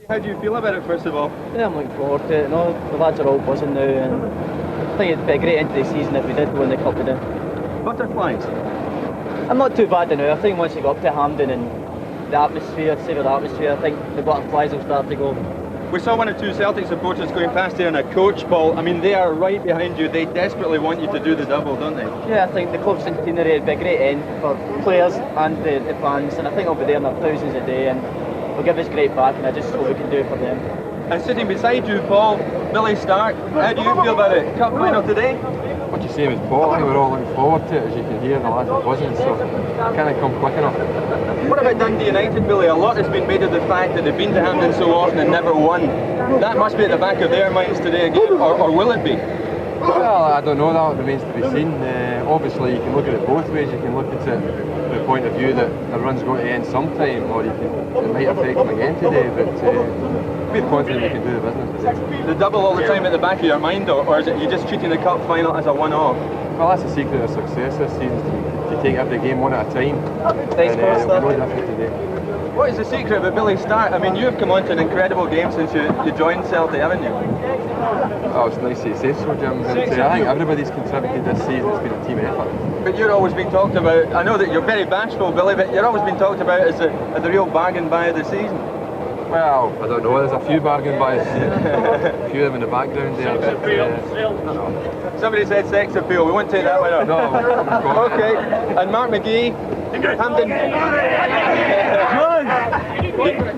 How do you feel about it, first of all? Yeah, I'm looking forward to it. No, the lads are all buzzing now, and I think it'd be a great end to the season if we did win the cup today. Butterflies? I'm not too bad now. I think once you go up to Hampden and the atmosphere, savour the atmosphere, I think the butterflies will start to go. We saw one or two Celtic supporters going past there in a coach, Paul. I mean, they are right behind you. They desperately want you to do the double, don't they? Yeah, I think the club centenary would be a great end for players and the fans, and I think I'll be there in their thousands a day, and will give us great back, and I just hope we can do it for them. And sitting beside you, Paul, Billy Stark, how do you feel about it? Cup final today? What you say with Paul, I think we're all looking forward to it, as you can hear, the lads are buzzing, so can't come quick enough. What about Dundee United, Billy? A lot has been made of the fact that they've been to Hampden so often and never won. That must be at the back of their minds today again, or will it be? Well, I don't know, that remains to be seen. Obviously you can look at it both ways. You can look at it from the point of view that the run's going to end sometime, or it might affect them again today, but we're confident we can do the business today. The double all the time at the back of your mind, or is it you just treating the cup final as a one-off? Well, that's the secret of success this season, to take every game one at a time. Thanks, Paul. It'll be no different today. What is the secret about Billy Stark? I mean, you've come on to an incredible game since you joined Celtic, haven't you? Oh, it's nice to say so, Jim. But, I think everybody's contributed this season. It's been a team effort. But you're always being talked about. I know that you're very bashful, Billy, but you're always being talked about as the real bargain buy of the season. Well, I don't know. There's a few bargain buys. A few of them in the background there. But, somebody said sex appeal. We won't take that one up. No. Okay. And Mark McGee, Hampden.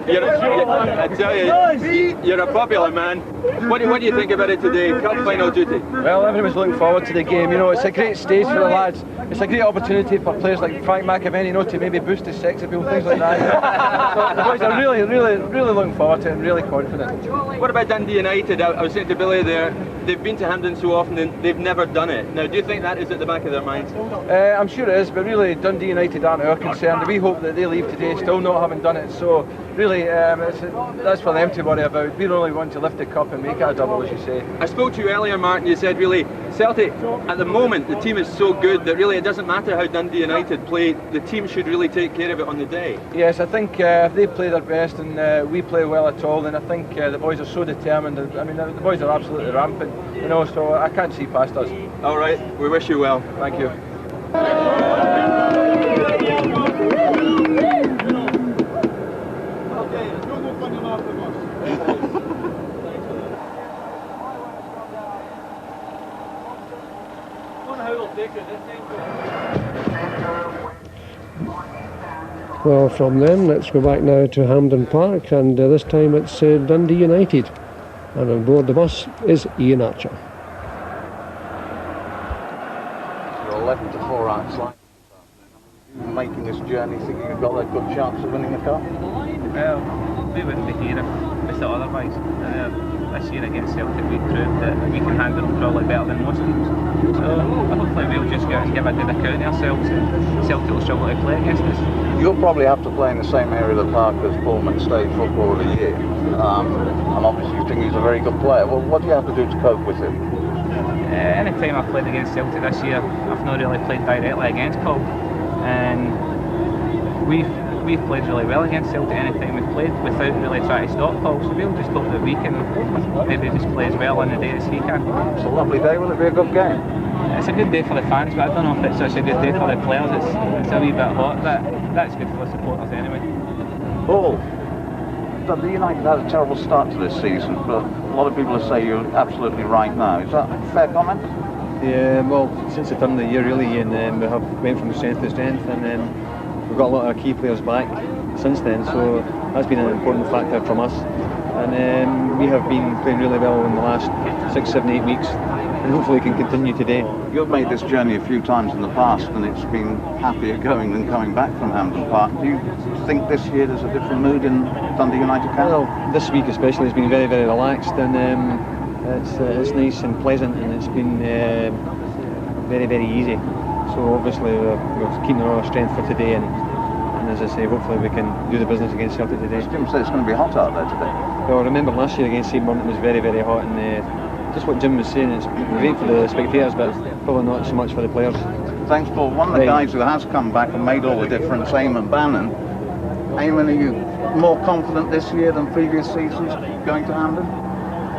I tell you, you're a popular man. What do you think about it today? Cup final duty. Well, everyone's looking forward to the game. You know, it's a great stage for the lads. It's a great opportunity for players like Frank McAvenny, you know, to maybe boost his sex appeal, things like that. So the boys are really looking forward to it and really confident. What about Dundee United? I was saying to Billy there, they've been to Hampden so often and they've never done it. Now, do you think that is at the back of their minds? I'm sure it is, but really Dundee United aren't our concern. We hope that they leave today still not having done it. So really, that's for them to worry about. We only want to lift the cup and make it a double, as you say. I spoke to you earlier, Mark, and you said really, Celtic, at the moment, the team is so good that really it doesn't matter how Dundee United play, the team should really take care of it on the day. Yes, I think if they play their best and we play well at all, then I think the boys are so determined. I mean, the boys are absolutely rampant, you know, so I can't see past us. All right, we wish you well. Thank you. Well, from them, let's go back now to Hampden Park, and this time it's Dundee United. And on board the bus is Ian Archer. You're 11 to 4 outside. Making this journey, thinking you've got a good chance of winning the cup? Well, we wouldn't be here if we thought otherwise. This year against Celtic we proved that we can handle it probably better than most teams. So hopefully we'll just give a good account of ourselves and Celtic will struggle to play against us. You'll probably have to play in the same area of the park as Paul McNeil, Footballer of the Year. And obviously you think he's a very good player. Well, what do you have to do to cope with him? Any time I've played against Celtic this year, I've not really played directly against Paul. And we've played really well against Celtic any time we've played without really trying to stop Paul, so we'll just hope that we can maybe just play as well on the day as he can. It's a lovely day, will it be a good game? It's a good day for the fans, but I don't know if it's such a good day for the players. It's a wee bit hot, but that's good for the supporters anyway. Paul, Dundee United had a terrible start to this season, but a lot of people say you're absolutely right now. Is that a fair comment? Yeah, well, since the turn of the year really, and we have went from strength to strength, and we've got a lot of key players back since then, so that's been an important factor from us. And we have been playing really well in the last 6, 7, 8 weeks, and hopefully can continue today. You've made this journey a few times in the past, and it's been happier going than coming back from Hampden Park. Do you think this year there's a different mood in Dundee United camp? Well, this week especially has been very, very relaxed, and it's nice and pleasant, and it's been very, very easy. So obviously we're keeping all our strength for today, and as I say, hopefully we can do the business against Celtic today. Jim said it's going to be hot out there today. Well, remember last year against St Mirren was very, very hot, and just what Jim was saying, it's great for the spectators, but probably not so much for the players. Thanks, Paul. One of the guys who has come back and made all the difference, Eamon Bannon. Eamon, are you more confident this year than previous seasons going to Hampden?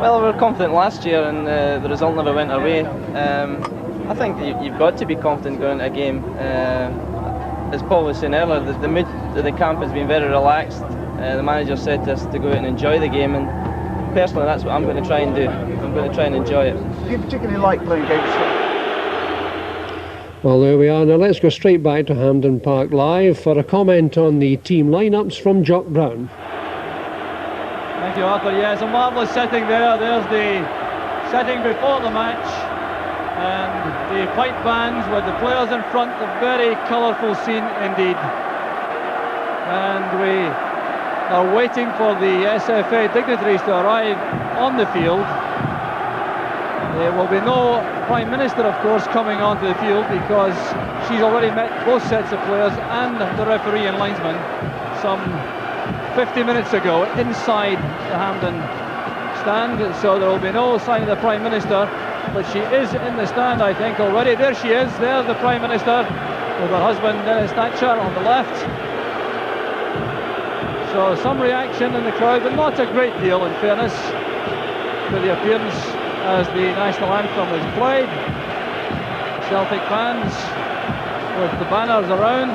Well, we were confident last year and the result never went our way. I think you've got to be confident going into a game. As Paul was saying earlier, the mood of the camp has been very relaxed. The manager said to us to go out and enjoy the game, and personally that's what I'm going to try and do. I'm going to try and enjoy it. Do you particularly like playing against Well, there we are. Now let's go straight back to Hampden Park Live for a comment on the team lineups from Jock Brown. Thank you, Arthur. Yeah, it's a marvellous setting there. There's the setting before the match, and the pipe bands with the players in front. A very colourful scene indeed. And we are waiting for the SFA dignitaries to arrive on the field. There will be no Prime Minister, of course, coming onto the field because she's already met both sets of players and the referee and linesman some 50 minutes ago inside the Hampden stand, so there will be no sign of the Prime Minister, but she is in the stand, I think, already. There she is, there's the Prime Minister with her husband Dennis Thatcher on the left. So some reaction in the crowd, but not a great deal in fairness to the appearance as the national anthem is played. Celtic fans with the banners around,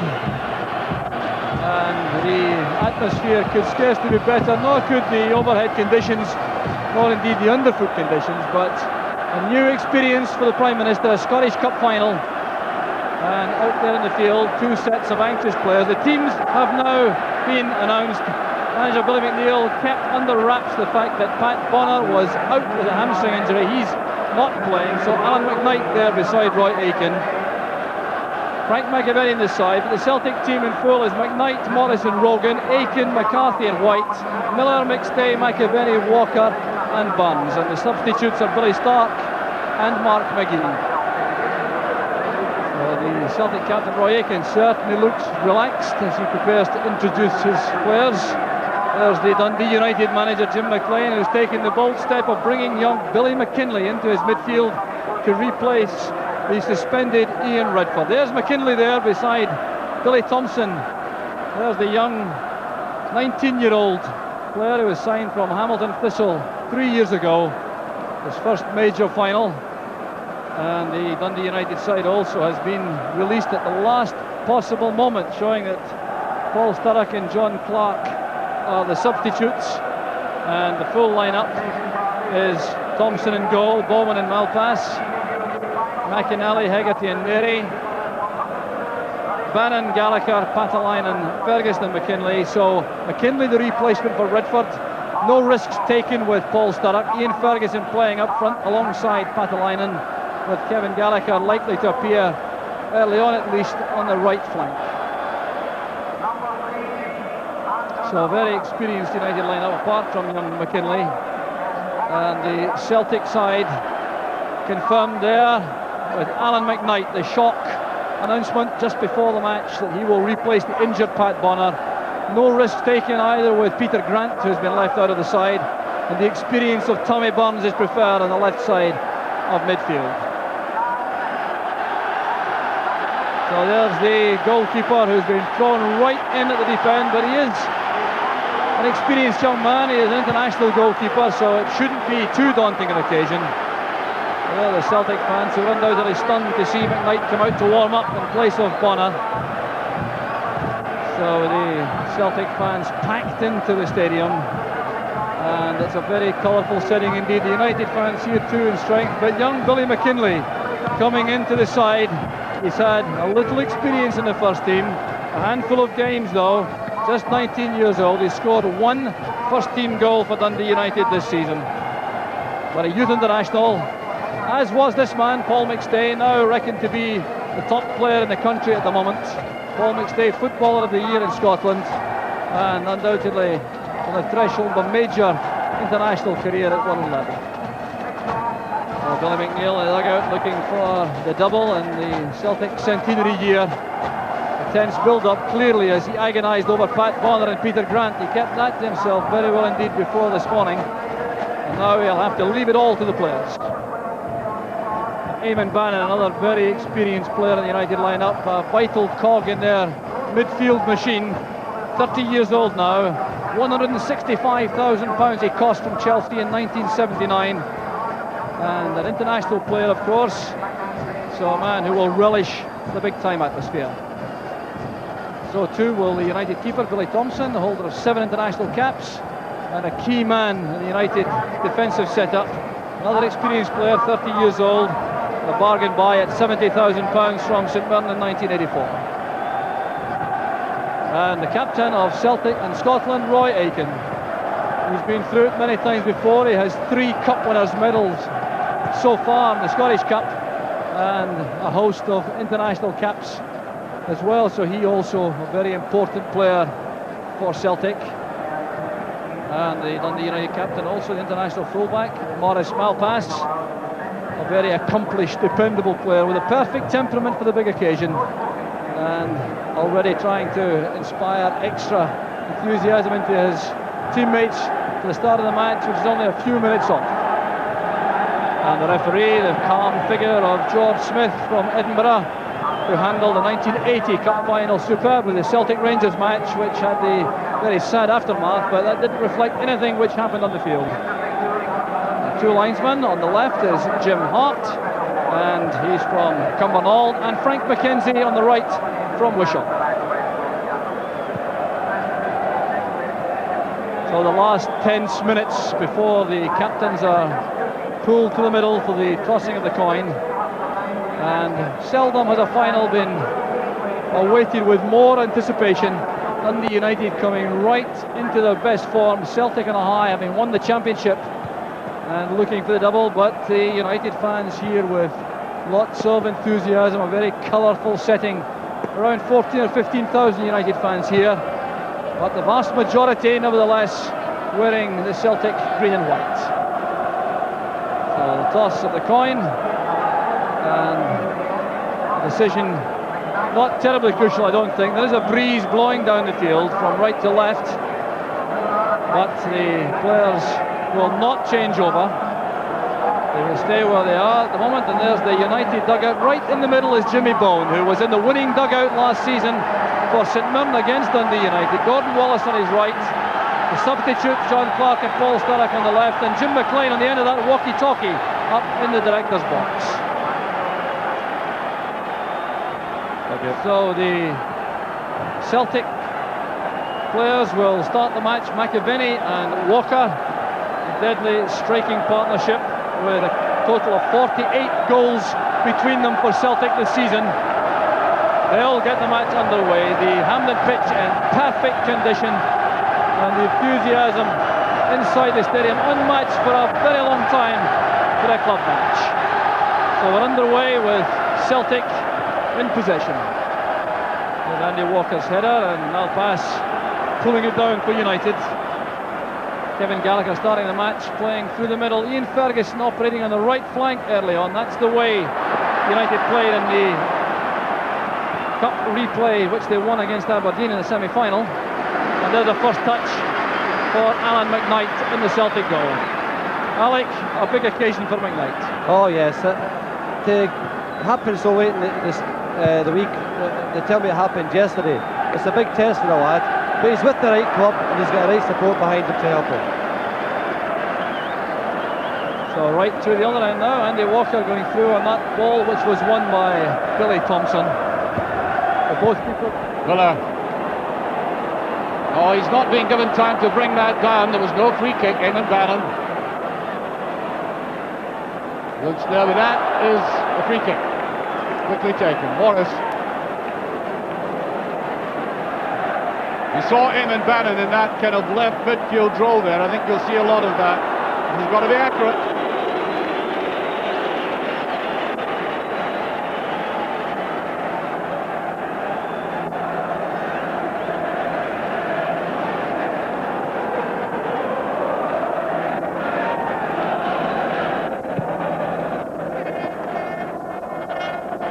and the atmosphere could scarcely be better, nor could the overhead conditions, nor indeed the underfoot conditions. But a new experience for the Prime Minister, a Scottish Cup final, and out there in the field, two sets of anxious players. The teams have now been announced. Manager Billy McNeil kept under wraps the fact that Pat Bonner was out with a hamstring injury. He's not playing, so Alan McKnight there beside Roy Aitken. Frank McAvenny in the side, but the Celtic team in full is McKnight, Morrison, Rogan, Aitken, McCarthy and White, Miller, McStay, McAvenny, Walker and Burns. And the substitutes are Billy Stark and Mark McGee. The Celtic captain Roy Aitken certainly looks relaxed as he prepares to introduce his players. There's the Dundee United manager Jim McLean, who's taken the bold step of bringing young Billy McKinlay into his midfield to replace the suspended Ian Redford. There's McKinlay there beside Billy Thompson. There's the young 19-year-old player who was signed from Hamilton Thistle 3 years ago, his first major final. And the Dundee United side also has been released at the last possible moment, showing that Paul Sturrock and John Clark are the substitutes, and the full lineup is Thompson in goal, Bowman and Malpass, McNeil, Hegarty and Neri, Bannon, Gallagher, Patalainen, Ferguson and McKinlay. So McKinlay the replacement for Redford. No risks taken with Paul Sturrock. Ian Ferguson playing up front alongside Patalainen, with Kevin Gallagher likely to appear early on at least on the right flank. So a very experienced United lineup apart from young McKinlay. And the Celtic side confirmed there with Alan McKnight. The shock announcement just before the match that he will replace the injured Pat Bonner. No risks taken either with Peter Grant, who's been left out of the side, and the experience of Tommy Burns is preferred on the left side of midfield. So there's the goalkeeper who's been thrown right in at the deep end, but he is an experienced young man. He is an international goalkeeper, so it shouldn't be too daunting an occasion. Well, the Celtic fans who were undoubtedly stunned to see McKnight come out to warm up in place of Bonner. So the Celtic fans packed into the stadium, and it's a very colourful setting indeed. The United fans here too in strength, but young Billy McKinlay coming into the side. He's had a little experience in the first team, a handful of games though, just 19 years old. He scored one first team goal for Dundee United this season. But a youth international, as was this man, Paul McStay, now reckoned to be the top player in the country at the moment. Paul McStay, Footballer of the Year in Scotland, and undoubtedly on the threshold of a major international career at one level. Billy McNeil in the dugout looking for the double in the Celtic centenary year. A tense build-up clearly as he agonised over Pat Bonner and Peter Grant. He kept that to himself very well indeed before this morning, and now he'll have to leave it all to the players. Eamon Bannon, another very experienced player in the United lineup, a vital cog in their midfield machine, 30 years old now, £165,000 he cost from Chelsea in 1979, and an international player, of course, so a man who will relish the big time atmosphere. So too will the United keeper Billy Thompson, the holder of 7 international caps and a key man in the United defensive setup. Another experienced player, 30 years old, a bargain buy at £70,000 from St Mirren in 1984. And the captain of Celtic and Scotland, Roy Aitken. He's been through it many times before. He has 3 Cup winners' medals so far in the Scottish Cup and a host of international caps as well, so he also a very important player for Celtic. And the Dundee United captain, also the international fullback, Maurice Malpass, a very accomplished, dependable player with a perfect temperament for the big occasion, and already trying to inspire extra enthusiasm into his teammates for the start of the match, which is only a few minutes off. And the referee, the calm figure of George Smith from Edinburgh, who handled the 1980 Cup final superbly, the Celtic Rangers match, which had the very sad aftermath, but that didn't reflect anything which happened on the field. The 2 linesmen on the left is Jim Hart, and he's from Cumbernauld, and Frank McKenzie on the right from Wishaw. So the last tense minutes before the captains are pulled to the middle for the tossing of the coin. And seldom has a final been awaited with more anticipation. Dundee United coming right into their best form. Celtic on a high, having won the championship and looking for the double, but the United fans here with lots of enthusiasm, a very colourful setting. Around 14 or 15,000 United fans here, but the vast majority nevertheless wearing the Celtic green and white. So the toss of the coin, and decision not terribly crucial, I don't think. There is a breeze blowing down the field from right to left, but the players will not change over. They will stay where they are at the moment, and there's the United dugout. Right in the middle is Jimmy Bone, who was in the winning dugout last season for St Mirren against Dundee United. Gordon Wallace on his right, the substitute John Clark and Paul Sturrock on the left, and Jim McLean on the end of that walkie-talkie up in the director's box. So the Celtic players will start the match. McAvenny and Walker, a deadly striking partnership with a total of 48 goals between them for Celtic this season. They'll get the match underway. The Hampden pitch in perfect condition, and the enthusiasm inside the stadium unmatched for a very long time for a club match. So we're underway with Celtic in possession. There's Andy Walker's header, and Malpass pulling it down for United. Kevin Gallagher starting the match, playing through the middle. Ian Ferguson operating on the right flank early on. That's the way United played in the Cup replay, which they won against Aberdeen in the semi-final. And there's the first touch for Alan McKnight in the Celtic goal. Alec, a big occasion for McKnight. Oh yes, to happen so late in the week. They tell me it happened yesterday. It's a big test for the lad, but he's with the right club and he's got the right support behind him to help him. So right to the other end now, Andy Walker going through on that ball, which was won by Billy Thompson. For both people. Miller. Oh, he's not being given time to bring that down. There was no free kick. Eamon Bannon. Looks there, but that is a free kick. Quickly taken. Morris. You saw Eamon Bannon in that kind of left midfield role there. I think you'll see a lot of that. He's got to be accurate.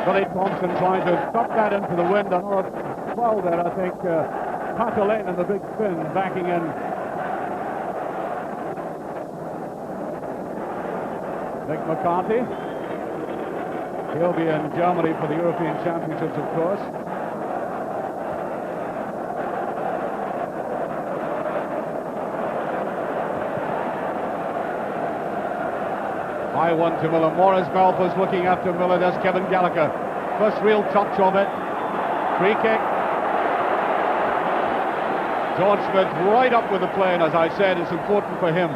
Billy Thompson trying to tuck that into the wind. Another foul there, I think. Patelaine and the big spin backing in. Nick McCarthy. He'll be in Germany for the European Championships, of course. High one to Miller. Morris Malpas looking after Miller. There's Kevin Gallagher. First real touch of it. Free kick. George Smith right up with the play, and as I said, it's important for him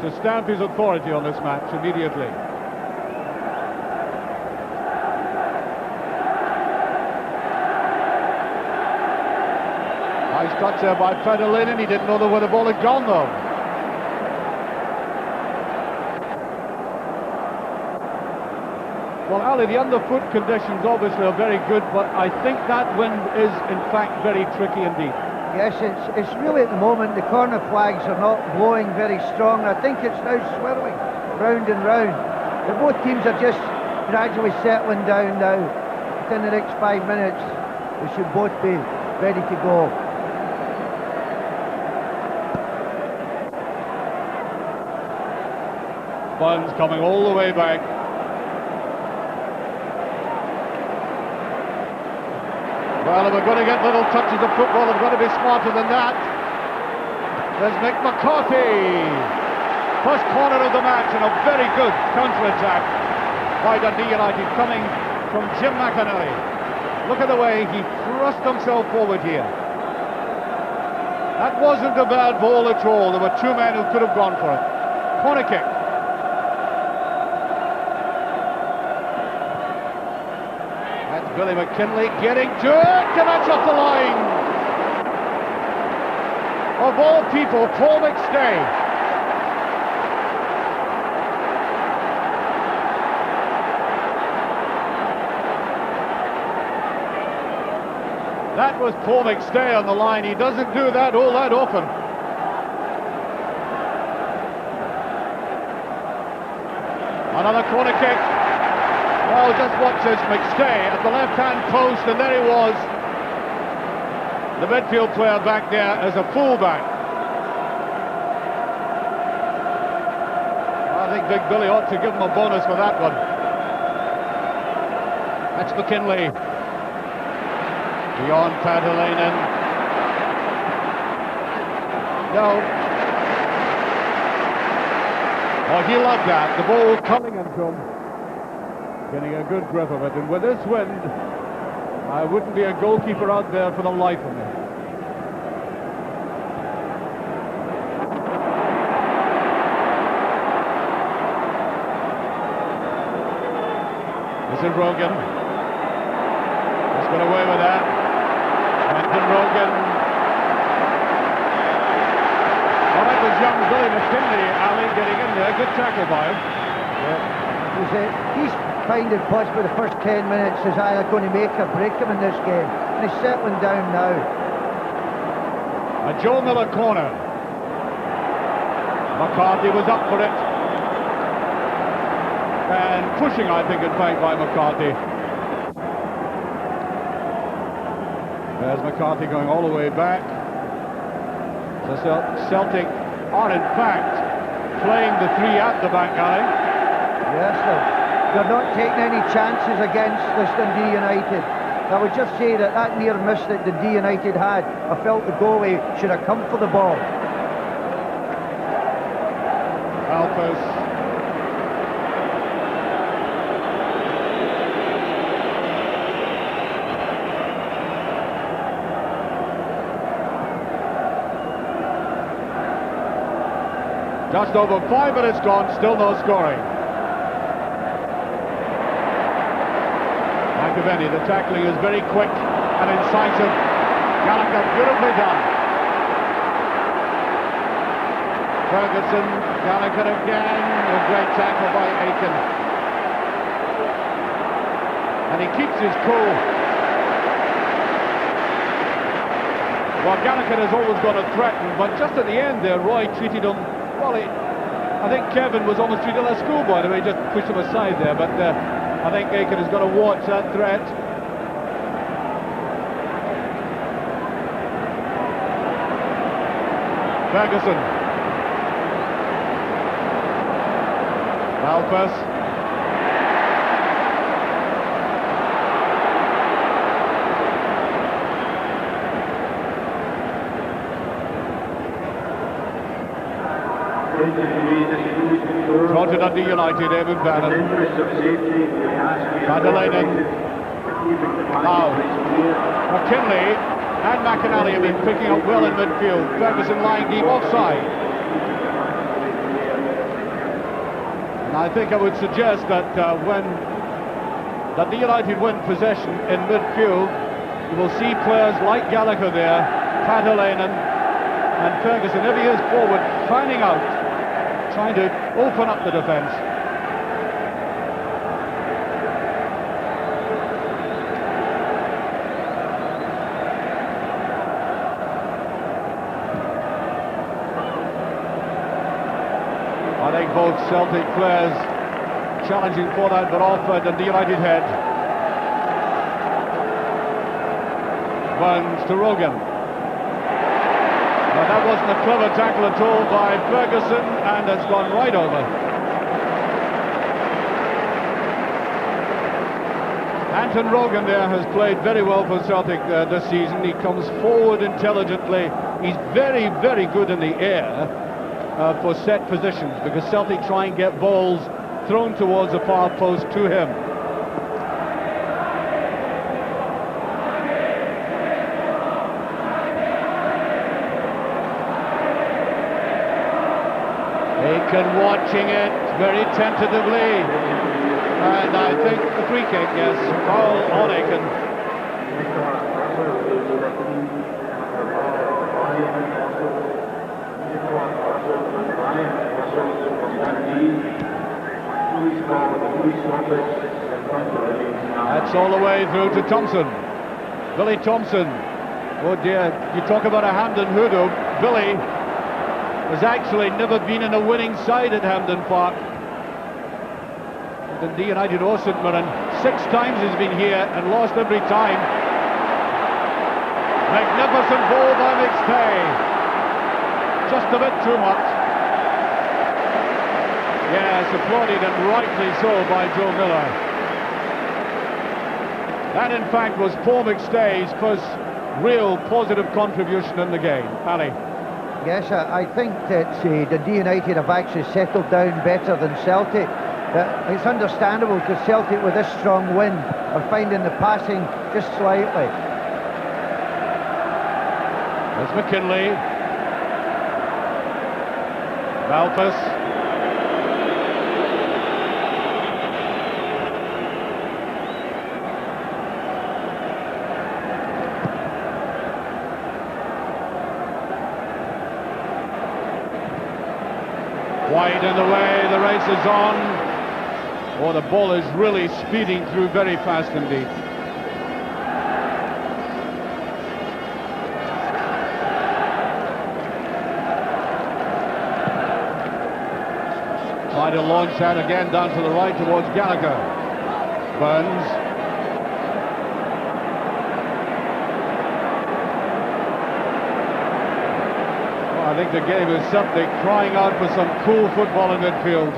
to stamp his authority on this match immediately. Nice touch there by Federlinen. He didn't know where the ball had gone though. Well, Ali, the underfoot conditions obviously are very good, but I think that wind is in fact very tricky indeed. Yes, it's really at the moment the corner flags are not blowing very strong. I think it's now swirling round and round. But both teams are just gradually settling down now. Within the next 5 minutes, they should both be ready to go. Burns coming all the way back. Well, if we're going to get little touches of football, we've got to be smarter than that. There's Mick McCarthy. First corner of the match, and a very good counter-attack by Dundee United coming from Jim McNeil. Look at the way he thrust himself forward here. That wasn't a bad ball at all. There were two men who could have gone for it. Corner kick. Billy McKinlay getting to it, and that's off the line. Of all people, Paul McStay. That was Paul McStay on the line. He doesn't do that all that often. Another corner kick. Oh, just watch this, McStay at the left-hand post, and there he was. The midfield player back there as a fullback. I think Big Billy ought to give him a bonus for that one. That's McKinlay. Beyond Padelainen. No. Oh, he loved that. The ball coming into him. Getting a good grip of it, and with this wind, I wouldn't be a goalkeeper out there for the life of me. This is Rogan. He's got away with that. Anton Rogan. Oh, that was young Billy McKinlay, Ali, getting in there. Good tackle by him. Yeah. He's finding possibly the first 10 minutes is either going to make or break him in this game, and he's settling down now. A Joe Miller corner. McCarthy was up for it, and pushing, I think, in fact, by McCarthy. There's McCarthy going all the way back. So Celtic are in fact playing the three at the back, Ali. Yes, they're not taking any chances against this Dundee United. I would just say that that near miss that Dundee United had, I felt the goalie should have come for the ball. Alphas. Just over 5 minutes gone, still no scoring. The tackling is very quick and incisive. Gallagher, beautifully done. Ferguson, Gallagher again. A great tackle by Aiken. And he keeps his cool. Well, Gallagher has always got to threaten, but just at the end there, Roy treated him, well, I think Kevin was almost treated like a schoolboy, the way he just pushed him aside there, but I think Aiken has got to watch that threat. Ferguson. Malpas. Trotted Dundee United, Eamon Bannon. Madeleine. Now, McKinley and mcneil have been picking up well in midfield. Ferguson lying deep offside. And I think I would suggest that when Dundee United win possession in midfield, you will see players like Gallagher there, Madeleine and Ferguson, if he is forward, finding out, trying to open up the defence. I think both Celtic players challenging for that, but off Dundee United head. Burns to Rogan. But that wasn't a clever tackle at all by Ferguson, and it's gone right over. Anton Rogan there has played very well for Celtic this season. He comes forward intelligently. He's very, very good in the air for set positions, because Celtic try and get balls thrown towards the far post to him. Aiken watching it very tentatively, and I think the free kick, yes, foul on Aiken. That's all the way through to Thompson. Billy Thompson. Oh dear, you talk about a Hampden hoodoo. Billy has actually never been in a winning side at Hampden Park. Dundee United or St Mirren. 6 times he's been here and lost every time. Magnificent ball by McNeil. Just a bit too much. Yes, applauded and rightly so by Joe Miller. That in fact was Paul McStay's first real positive contribution in the game. Ali. Yes, I think that Dundee United have actually settled down better than Celtic. It's understandable, because Celtic with this strong wind are finding the passing just slightly. There's McKinley. Malthus. Wide in the way, the race is on. Oh, the ball is really speeding through very fast indeed. Try to launch that again down to the right towards Gallagher. Burns. I think the game is Celtic crying out for some cool football in midfield.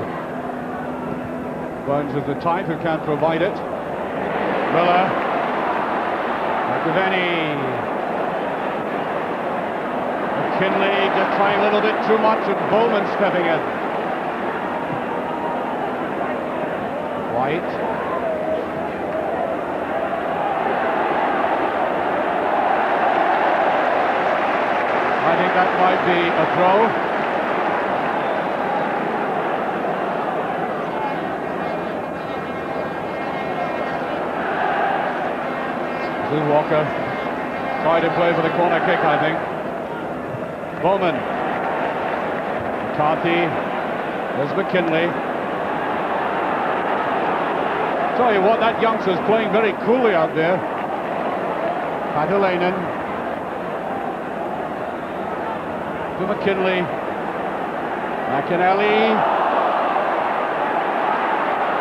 Burns is the type who can't provide it. Miller. McAvenny. McKinley just trying a little bit too much, and Bowman stepping in. White. I think that might be a throw. Blue Walker tried to play for the corner kick, I think. Bowman. McCarthy. There's McKinley. Tell you what, that youngster's playing very coolly out there. Madeleine. To McKinley. McNeil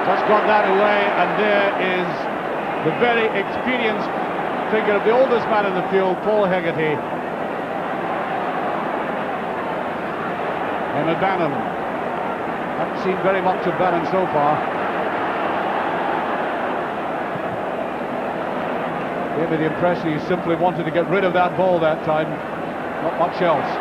just got that away, and there is the very experienced figure of the oldest man in the field, Paul Hegarty. And Bannon. Haven't seen very much of Bannon so far. Gave me the impression he simply wanted to get rid of that ball that time, not much else.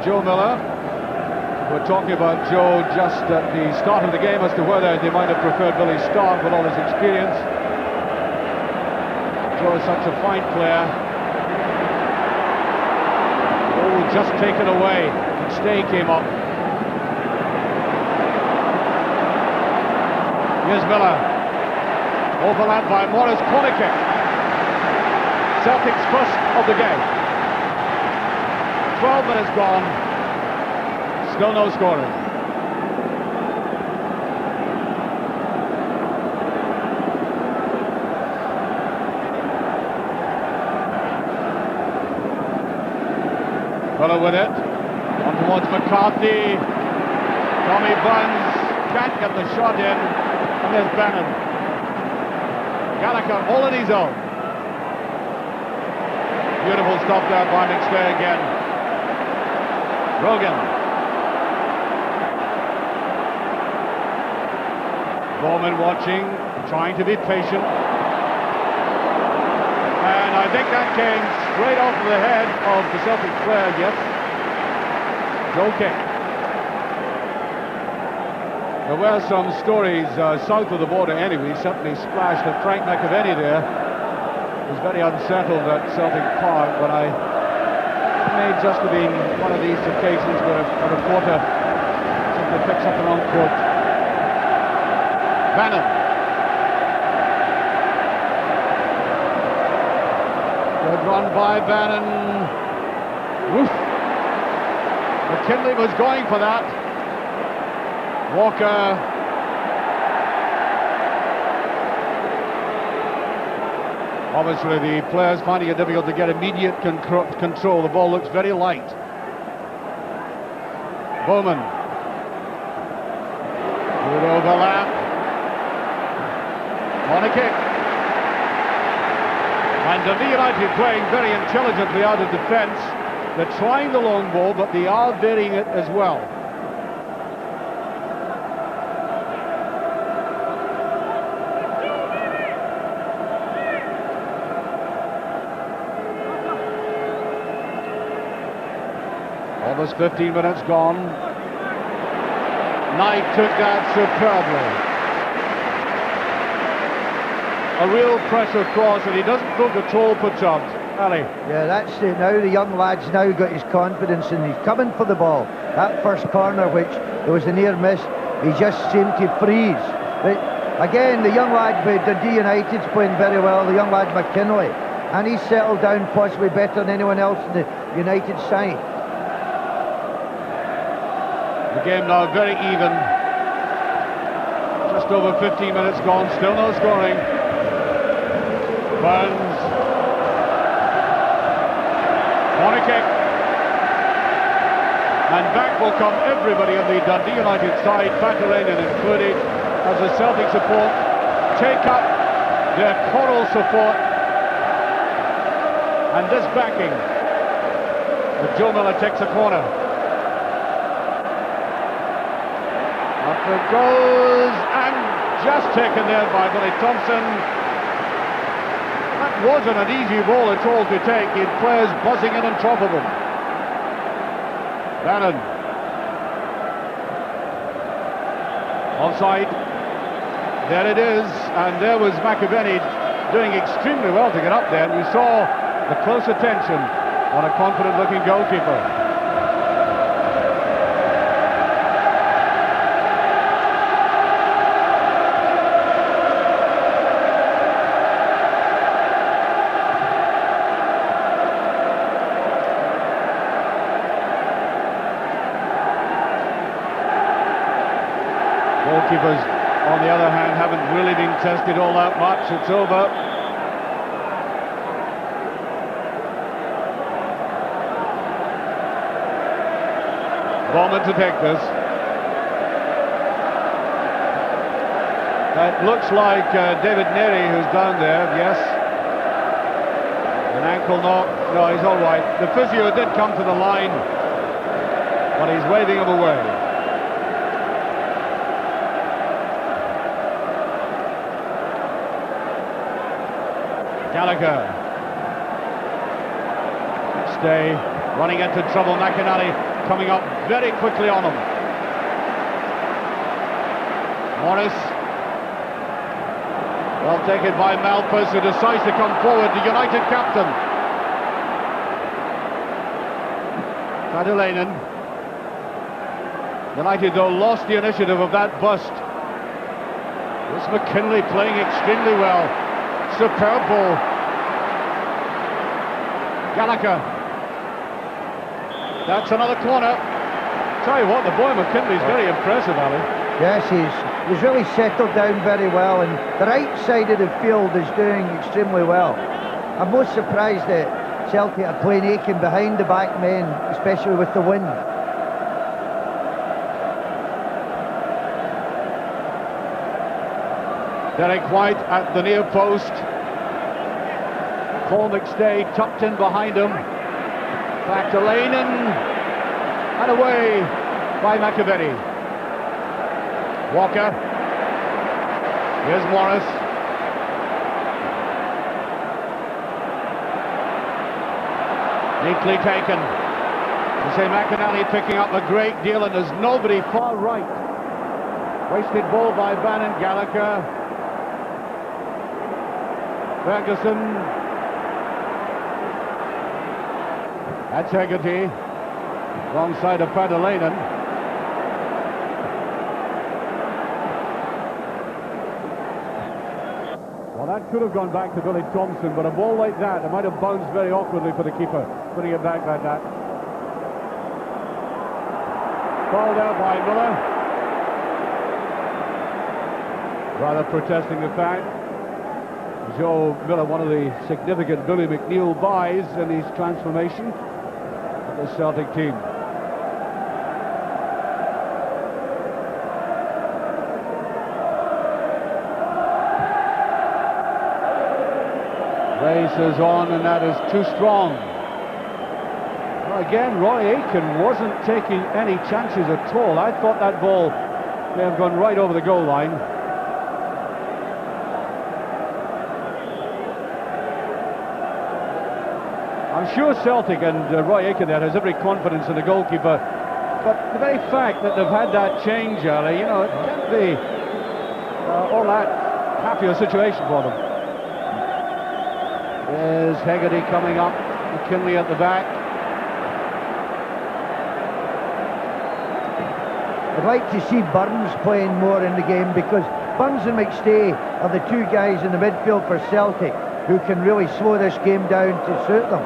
Joe Miller. We're talking about Joe just at the start of the game as to whether they might have preferred Billy Stark with all his experience. Joe is such a fine player. Oh, just taken away. Stay came up. Here's Miller. Overlapped by Morris, corner kick. Celtic's first of the game. 12 minutes gone. Still no scoring. Miller with it. On towards McCarthy. Tommy Burns can't get the shot in. And there's Bannon. Gallagher all in his own. Beautiful stop there by mcneil again. Rogan. Bowman watching, trying to be patient. And I think that came straight off the head of the Celtic player, yes. Goal kick. There were some stories south of the border anyway, certainly splashed that Frank McAvenny there was very unsettled at Celtic Park, but it may just have been one of these occasions where a reporter simply picks up the wrong quote. Bannon. Good run by Bannon. Woof. McKinley was going for that. Walker. Obviously the players finding it difficult to get immediate control. The ball looks very light. Bowman. Good overlap. On a kick. And Dundee United playing very intelligently out of defence. They're trying the long ball, but they are varying it as well. Almost 15 minutes gone. Knight took that superbly. A real pressure cross, and he doesn't look at all perturbed. Ali. Yeah, that's it. Now the young lad's now got his confidence and he's coming for the ball. That first corner, which there was a near miss, he just seemed to freeze. But again, the young lad with Dundee United's playing very well, the young lad McKinley, and he's settled down possibly better than anyone else in the United side. The game now very even. Just over 15 minutes gone, still no scoring. Burns. Corner kick. And back will come everybody on the Dundee United side, Fatalainen included, as the Celtic support take up their choral support. And this backing. But Joe Miller takes a corner. Up it goes, and just taken there by Billy Thompson. That wasn't an easy ball at all to take. He had players buzzing in on top of him. Bannon. Offside. There it is, and there was McAvenny doing extremely well to get up there. And you saw the close attention on a confident-looking goalkeeper. Goalkeepers, on the other hand, haven't really been tested all that much. It's over. Bowman to take this. That looks like David Neri who's down there, yes. An ankle knock. No, he's all right. The physio did come to the line, but he's waving him away. Gallagher. Stay running into trouble. McInally coming up very quickly on him. Morris. Well taken by Malpas, who decides to come forward, the United captain. Padulainen. United, though, lost the initiative of that bust. This McKinley playing extremely well. Superb ball. Gallagher. That's another corner. Tell you what, the boy McKinley's very impressive, Ali. Yes, he's really settled down very well, and the right side of the field is doing extremely well. I'm most surprised that Celtic are playing Aiken behind the back men, especially with the wind. Derek White at the near post. Paul McStay tucked in behind him. Back to Lanen. And away by McAvenny. Walker. Here's Morris. Neatly taken. You say McNally picking up a great deal, and there's nobody far right. Wasted ball by Bannon. Gallagher. Ferguson. That's Hegarty. Wrong side of Padulainen. Well, that could have gone back to Billy Thompson, but a ball like that, it might have bounced very awkwardly for the keeper, putting it back like that. Called out by Miller. Rather protesting the fact. Joe Miller, one of the significant Billy McNeil buys in his transformation of the Celtic team. Races on, and that is too strong. Well, again, Roy Aitken wasn't taking any chances at all. I thought that ball may have gone right over the goal line. I'm sure Celtic and Roy Aitken there has every confidence in the goalkeeper, but the very fact that they've had that change, Ali, you know, it can't be all that happy a situation for them. There's Hegarty coming up, McKinley at the back. I'd like to see Burns playing more in the game, because Burns and McStay are the two guys in the midfield for Celtic who can really slow this game down to suit them.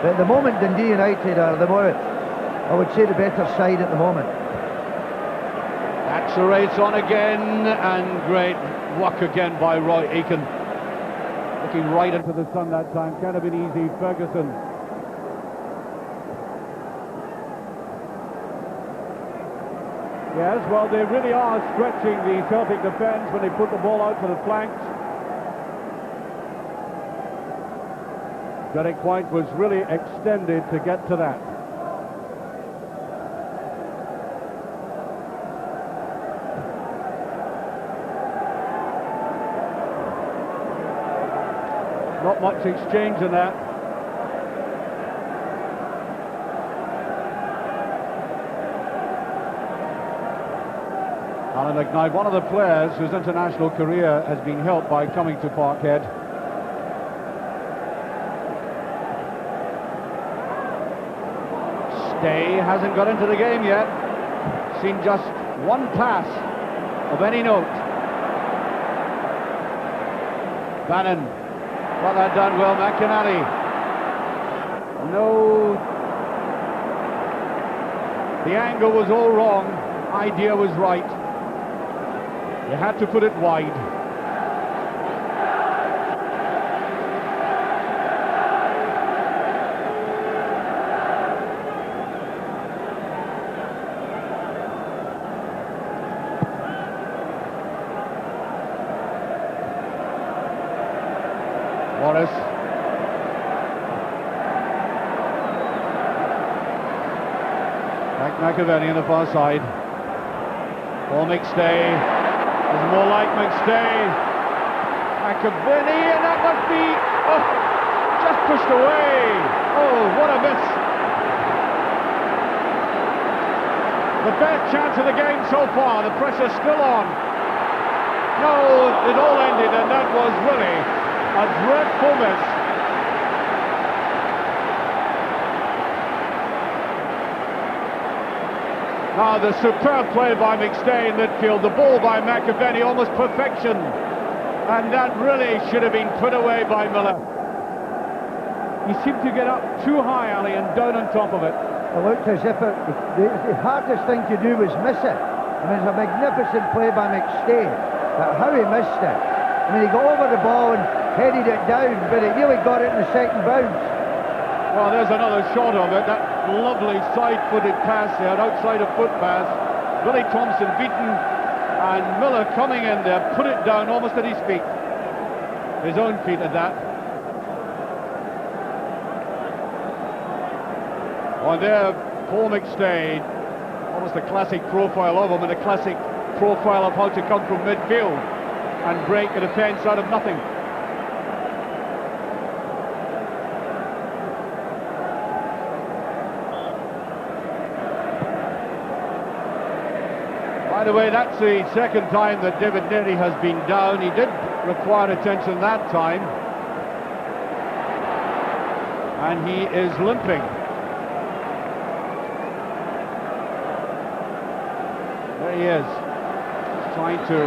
But at the moment, Dundee United are the more, I would say, the better side at the moment. Accelerates on again, and great work again by Roy Aitken. Looking right into the sun that time, can't have been easy. Ferguson. Yes, well, they really are stretching the Celtic defence when they put the ball out to the flanks. Derek White was really extended to get to that. Not much exchange in that. Alan McNive, one of the players whose international career has been helped by coming to Parkhead. Stay hasn't got into the game yet. Seen just one pass of any note. Bannon got that done well. McNally. No. The angle was all wrong. Idea was right. You had to put it wide. Morris. Back McAvenny on the far side. Paul McStay. There's more like McStay. McAvenny, and that must be just pushed away. Oh, what a miss. The best chance of the game so far. The pressure's still on. No, it all ended, and that was really a dreadful miss. Now the superb play by McStay in midfield, the ball by McAvenny, almost perfection. And that really should have been put away by Miller. He seemed to get up too high, Ali, and down on top of it. It looked as if the hardest thing to do was miss it. I mean, it's a magnificent play by McStay, but how he missed it. I mean, he got over the ball and headed it down, but he nearly got it in the second bounce. Well, there's another shot of it. That lovely side-footed pass there, outside of foot pass. Billy Thompson beaten, and Miller coming in there, put it down almost at his feet. His own feet at that. On there, Paul McStay, almost a classic profile of him, and a classic profile of how to come from midfield and break a defence out of nothing. By the way, that's the second time that David Neri has been down. He did require attention that time. And he is limping. There he is. He's trying to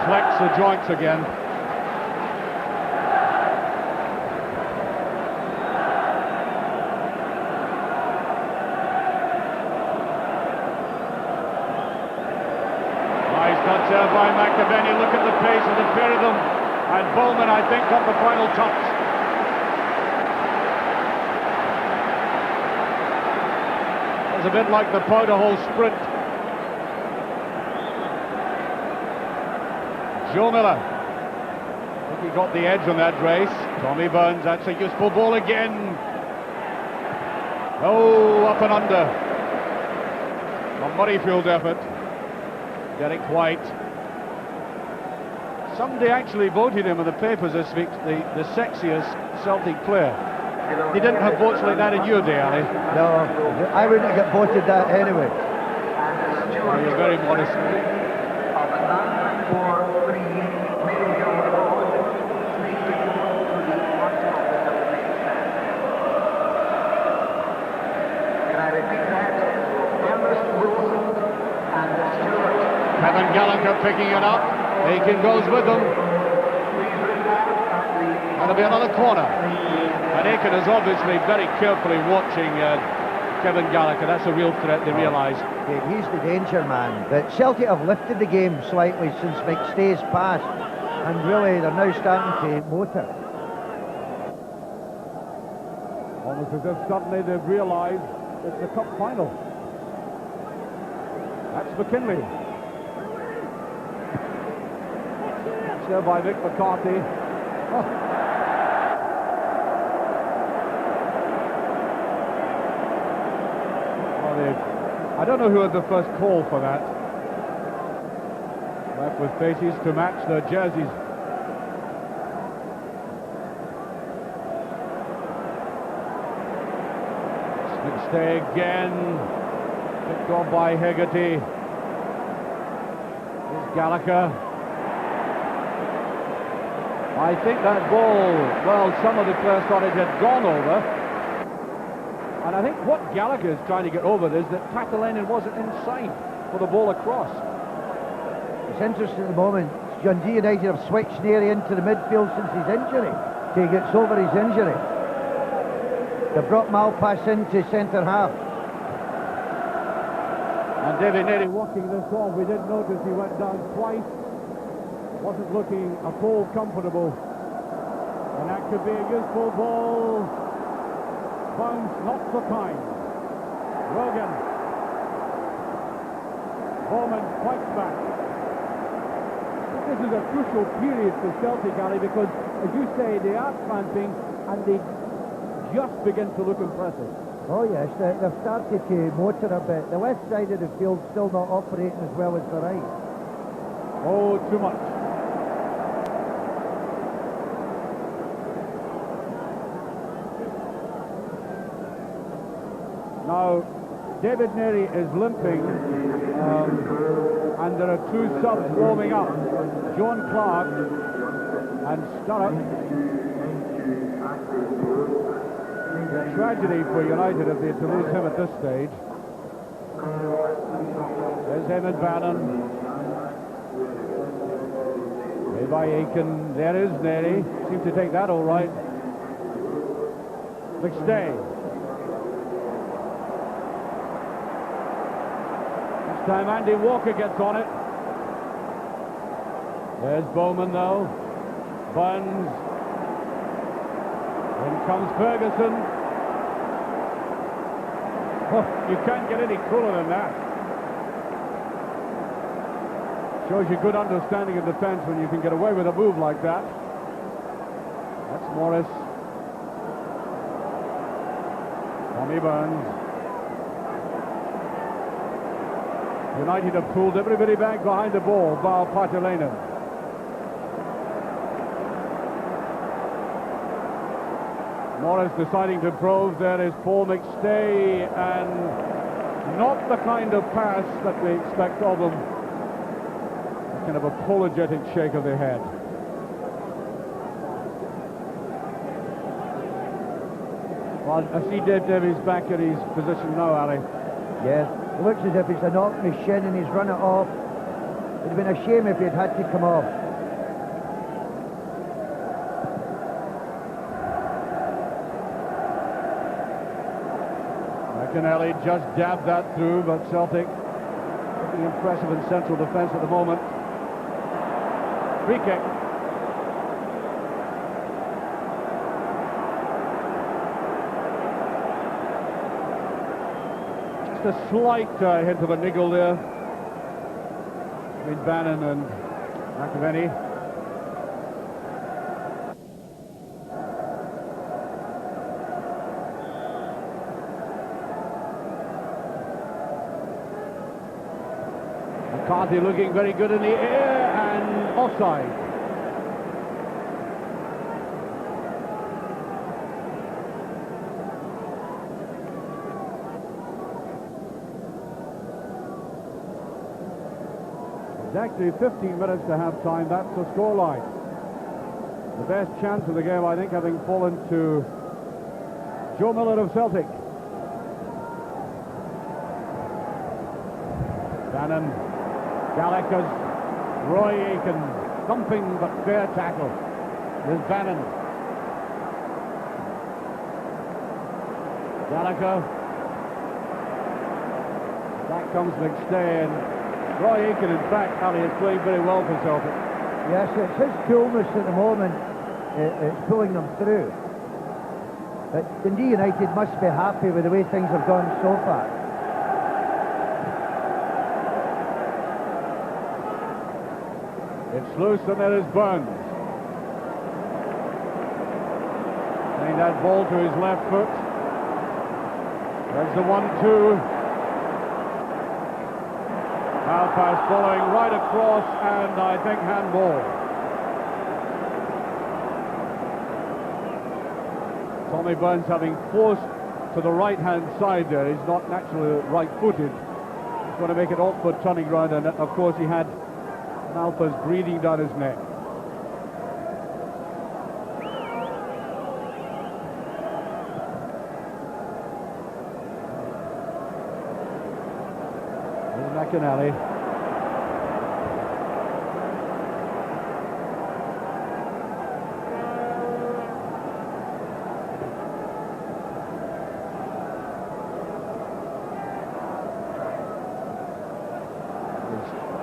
flex the joints again. There by McAvenny. Look at the pace of the pair of them, and Bowman, I think, got the final touch. It was a bit like the powder hole sprint. Joe Miller, I think he got the edge on that race. Tommy Burns, that's a useful ball again. Oh, up and under. A Murrayfield effort. Derek White. Somebody actually voted him in the papers this week the sexiest Celtic player. He didn't have votes like that in your day, Ali. No, I wouldn't have got voted that anyway. Oh, you're very modest. Kevin Gallagher picking it up. Aiken goes with them. That'll be another corner. And Aiken is obviously very carefully watching Kevin Gallagher. That's a real threat, they realise. He's the danger man. But Celtic have lifted the game slightly since McStay's pass. And really, they're now starting to motor. Almost as if suddenly they've realised it's the cup final. That's McKinley. There by Mick McCarthy. Oh. Well, I don't know who had the first call for that. Left with faces to match their jerseys. McStay again. Picked on by Hegarty. Here's Gallagher. I think that ball, well, some of the players thought it had gone over. And I think what Gallagher is trying to get over is that Patalainen wasn't inside for the ball across. It's interesting at the moment. Dundee United have switched Neri into the midfield since his injury. He gets over his injury. They brought Malpass into centre half. And David Neri walking this off. We did notice he went down twice. Wasn't looking at all comfortable. And that could be a useful ball. Bounce, not so kind. Rogan. Bowman fights back. This is a crucial period for Celtic, Ali, because, as you say, they are cramping and they just begin to look impressive. Oh yes, they've started to motor a bit. The left side of the field still not operating as well as the right. Oh, too much. Now, David Neri is limping, and there are two subs warming up, John Clark and Sturrock. A tragedy for United if they're to lose him at this stage. There's Emmett Bannon. By Aiken, there is Neri. Seems to take that all right. McStay. This time Andy Walker gets on it. There's Bowman though. Burns. In comes Ferguson. Oh, you can't get any cooler than that. Shows you good understanding of defence when you can get away with a move like that. That's Morris. Tommy Burns. United have pulled everybody back behind the ball, bar Partilainen. Morris deciding to probe. There is Paul McStay, and not the kind of pass that we expect of him. Kind of apologetic shake of the head. Well, I see Dave Davies back at his position now, Ali. Yes, it looks as if he's a knock in his shin and he's run it off. It would have been a shame if he'd had to come off. McNeil just jabbed that through, but Celtic looking impressive in central defence at the moment. Free kick. Just a slight hint of a niggle there between Bannon and McAvenny. McCarthy looking very good in the air and offside. Exactly 15 minutes to half time. That's the scoreline. The best chance of the game, I think, having fallen to Joe Miller of Celtic. Bannon, Gallagher's, Roy Aiken, thumping but fair tackle. There's Bannon. Gallagher. Back comes McStay, and Roy Aiken, in fact, Ali, is playing very well for Celtic. Yes, it's his coolness at the moment. It's pulling them through. But Dundee United must be happy with the way things have gone so far. It's loose, and there is Burns. Getting that ball to his left foot. There's the 1-2. Foul pass following right across, and I think handball. Tommy Burns having forced to the right-hand side there. He's not naturally right-footed. He's going to make it awkward turning round, and of course he had Malpa's breathing down his neck. Here's McAvenny.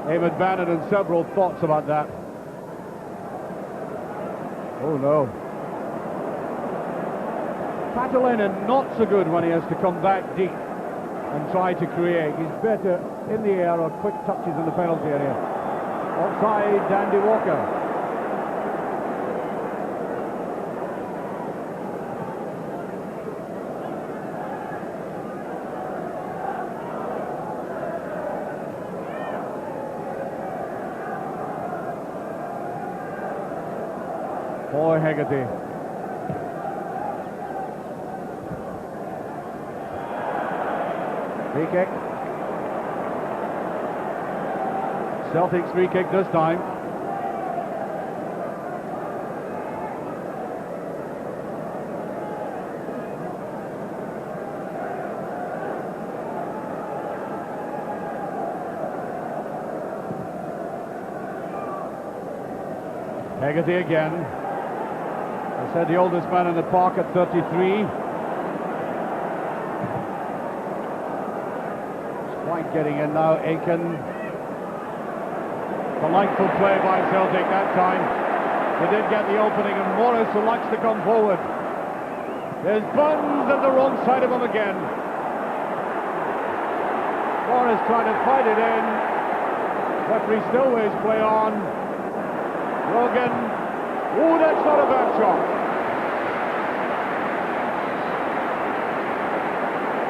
David Bannon and several thoughts about that. Oh no. Partilainen not so good when he has to come back deep and try to create. He's better in the air or quick touches in the penalty area. Offside, Andy Walker. Boy, Hegarty. Free kick. Celtic's free kick this time. Hegarty again. I said the oldest man in the park at 33. White getting in now, Aiken. Delightful play by Celtic that time. They did get the opening and Morris who likes to come forward. There's Buns on the wrong side of him again. Morris trying to fight it in. Referee Stillways play on. Rogan. Oh, that's not a bad shot.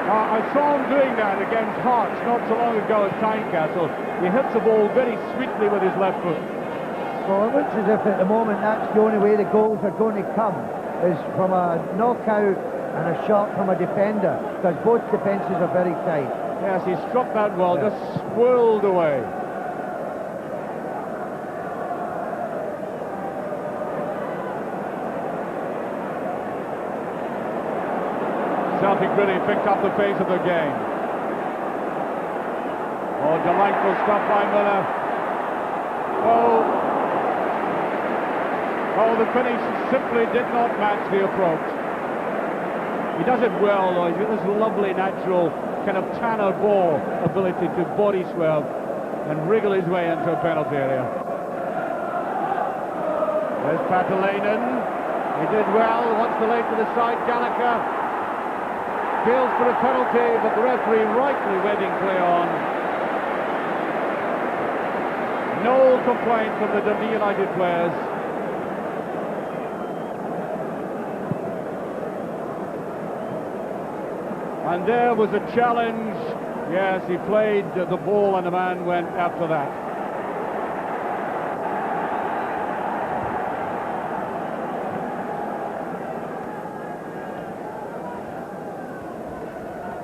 I saw him doing that against Hearts not so long ago at Tynecastle. He hits the ball very sweetly with his left foot. Well, it looks as if at the moment that's the only way the goals are going to come, is from a knockout and a shot from a defender, because both defences are very tight. Yes, he struck that well, just swirled away. Celtic really picked up the pace of the game. Oh, delightful stuff by Miller. Oh, the finish simply did not match the approach. He does it well, though. He's got this lovely, natural, kind of Tanner ball ability to body swerve and wriggle his way into a penalty area. There's Patalainen. He did well. Wants to lay to the side. Gallagher fails for a penalty, but the referee rightly wedding play on. No complaint from the Dundee United players. And there was a challenge. Yes, he played the ball and the man went after that.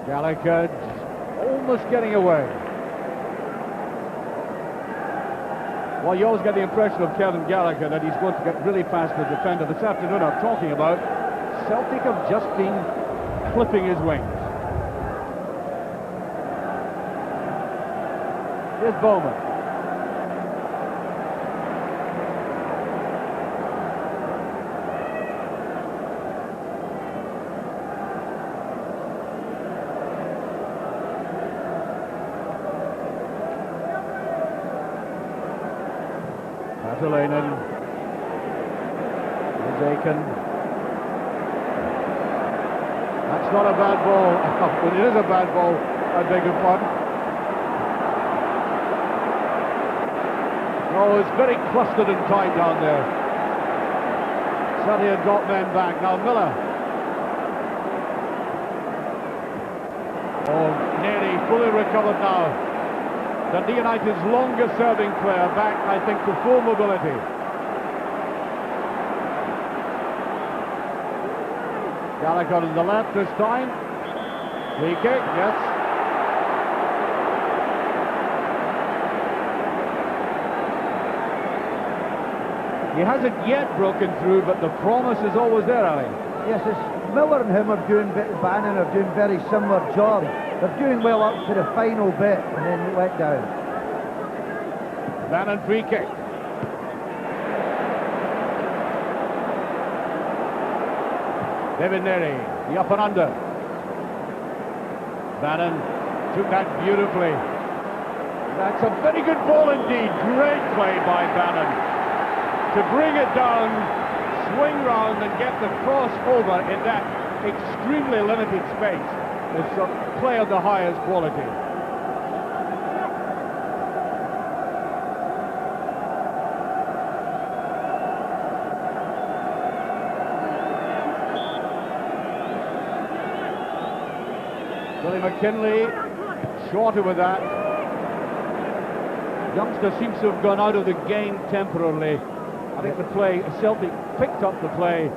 Gallagher almost getting away. Well, you always get the impression of Kevin Gallagher that he's going to get really past the defender. This afternoon I'm talking about, Celtic have just been clipping his wings. Here's Bowman. Patalainen. Here's Aiken. That's not a bad ball. But it is a bad ball, I beg your pardon. Oh, it's very clustered and tight down there. Suddenly had got men back. Now Miller. Oh, nearly fully recovered now. Dundee United's longest serving player back, I think, to full mobility. Gallagher on the left this time. Free kick, yes. He hasn't yet broken through, but the promise is always there, Ali. Yes, Miller and him are doing, Bannon are doing very similar jobs. They're doing well up to the final bit and then let down. Bannon free kick. David Neri, the up and under. Bannon took that beautifully. That's a very good ball indeed. Great play by Bannon to bring it down, swing round and get the cross over in that extremely limited space. It's a play of the highest quality. Billy McKinlay shorter with that. Youngster seems to have gone out of the game temporarily. I think the play, Celtic picked up the play,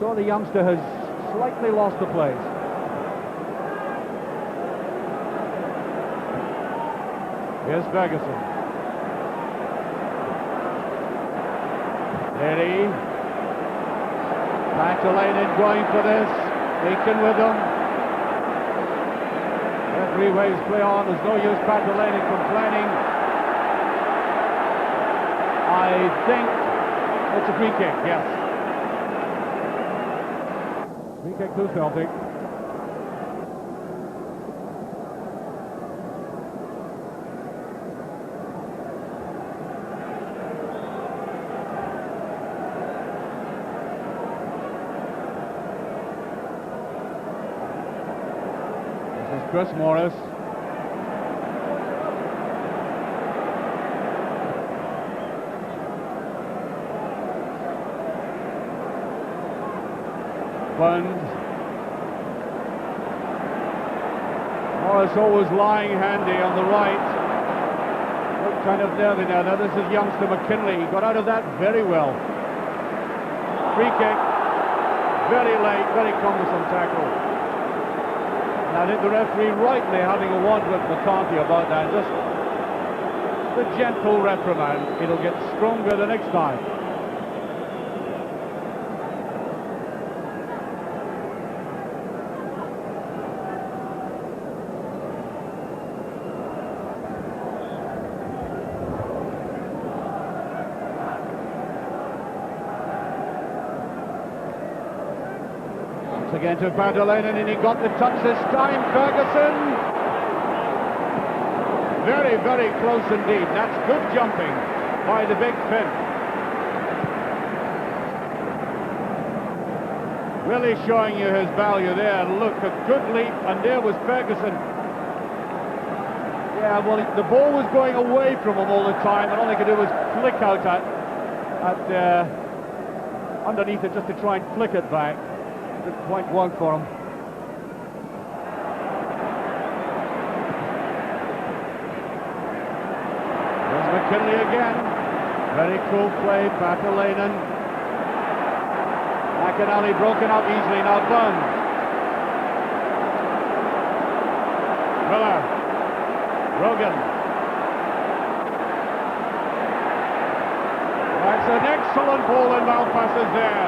so the youngster has slightly lost the place. Here's Ferguson. Leary. Patalainen going for this. Aiken with them. Referee waves play on. There's no use Patalainen complaining. I think it's a free kick, yes. Free kick to Celtic. Chris Morris. Burns. Morris always lying handy on the right. Looked kind of nervy now. Now this is youngster McKinley. He got out of that very well. Free kick. Very late, very cumbersome tackle. And I think the referee rightly having a word with McCarthy about that. Just the gentle reprimand. It'll get stronger the next time. Again to Patalainen, and he got the touch this time. Ferguson. Very, very close indeed. That's good jumping by the big Finn. Really showing you his value there. Look, a good leap, and there was Ferguson. Yeah, well, the ball was going away from him all the time, and all he could do was flick out at underneath it just to try and flick it back. Didn't quite work for him. There's McKinley again. Very cool play, Patalainen. McNeil broken up easily, now Burns. Miller. Rogan. That's an excellent ball, and Malpass is there.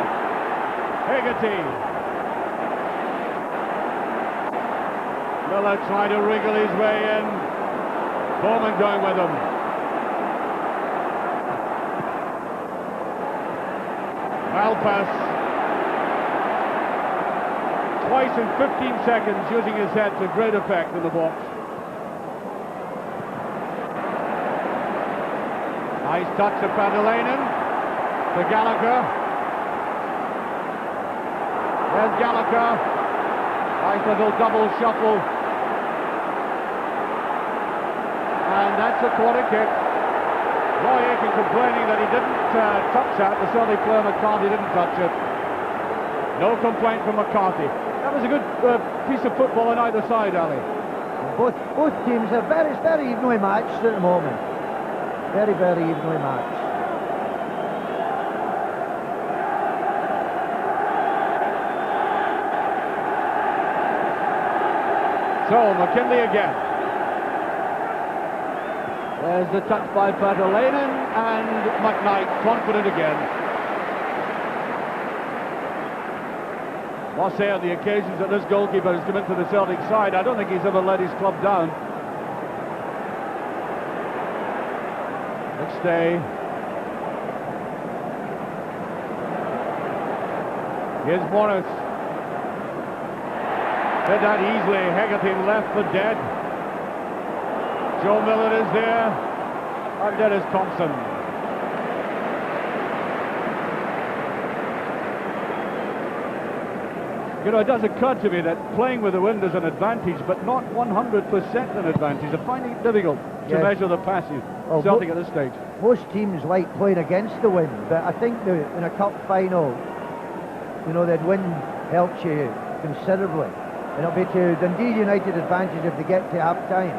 Hegarty. Miller trying to wriggle his way in. Bowman going with him. Malpass. Twice in 15 seconds using his head to great effect in the box. Nice touch of Patalainen to Gallagher. There's Gallagher. Nice little double shuffle. And that's a corner kick. Roy Aiken complaining that he didn't touch that. The Celtic player McCarthy didn't touch it. No complaint from McCarthy. That was a good piece of football on either side, Ali. Both teams are very evenly matched at the moment. Very evenly matched. So, McKinley again. There's the touch by Patalainen, and McKnight confident again. Must say on the occasions that this goalkeeper has come into the Celtic side, I don't think he's ever let his club down. McStay. Here's Morris. Did that easily. Hegarty left for dead. Joe Miller is there. And there is Thompson. You know, it does occur to me that playing with the wind is an advantage, but not 100% an advantage. I'm finding it difficult to measure the passes. Celtic at this stage. Most teams like playing against the wind, but I think in a cup final, you know, that wind helps you considerably. And it'll be to Dundee United advantage if they get to half-time.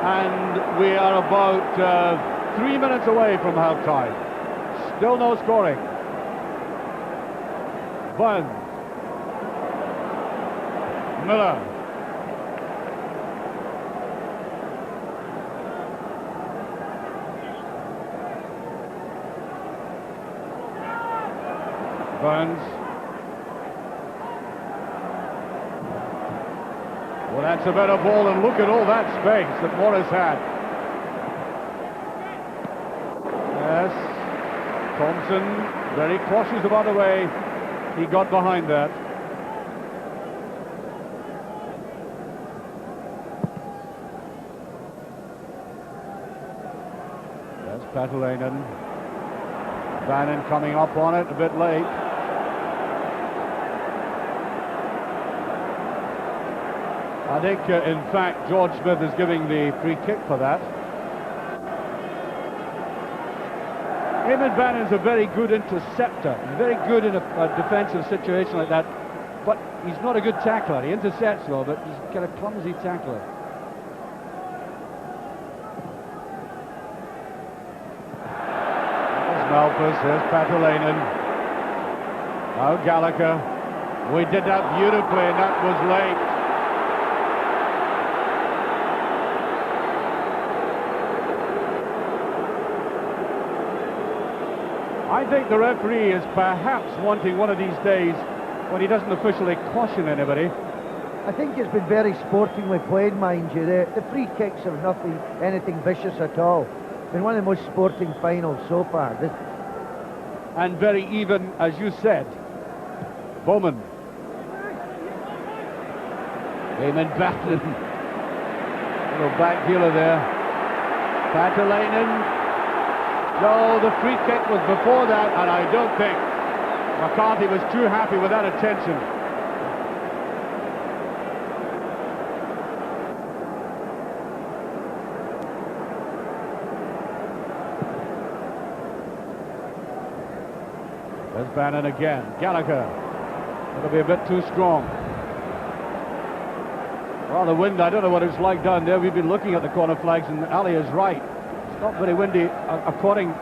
And we are about 3 minutes away from half-time. Still no scoring. Burns. Miller. Burns. Well, that's a better ball, and look at all that space that Morris had. Yes, Thompson very cautious about the way he got behind that. That's Patalainen. Bannon coming up on it a bit late. I think, in fact, George Smith is giving the free kick for that. Eamon Bannon's a very good interceptor, very good in a defensive situation like that, but he's not a good tackler. He intercepts though, but he's kind of clumsy tackler. There's Malpas, there's Patalainen. Now Gallagher. We did that beautifully, and that was late. I think the referee is perhaps wanting one of these days when he doesn't officially caution anybody. I think it's been very sportingly played, mind you. The free kicks are anything vicious at all. Been one of the most sporting finals so far. And very even, as you said. Bowman. Eamon Bannon. Little back heeler there. Patalainen. No, the free kick was before that, and I don't think McCarthy was too happy with that attention. There's Bannon again. Gallagher. It'll be a bit too strong. Well, the wind, I don't know what it's like down there. We've been looking at the corner flags, and Ali is right. It's not very windy, according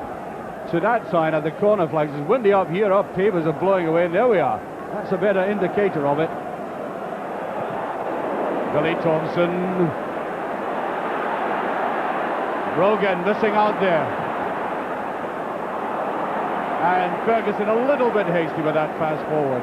to that sign at the corner flags. It's windy up here, up papers are blowing away, and there we are. That's a better indicator of it. Billy Thompson. Rogan missing out there. And Ferguson a little bit hasty with that pass forward.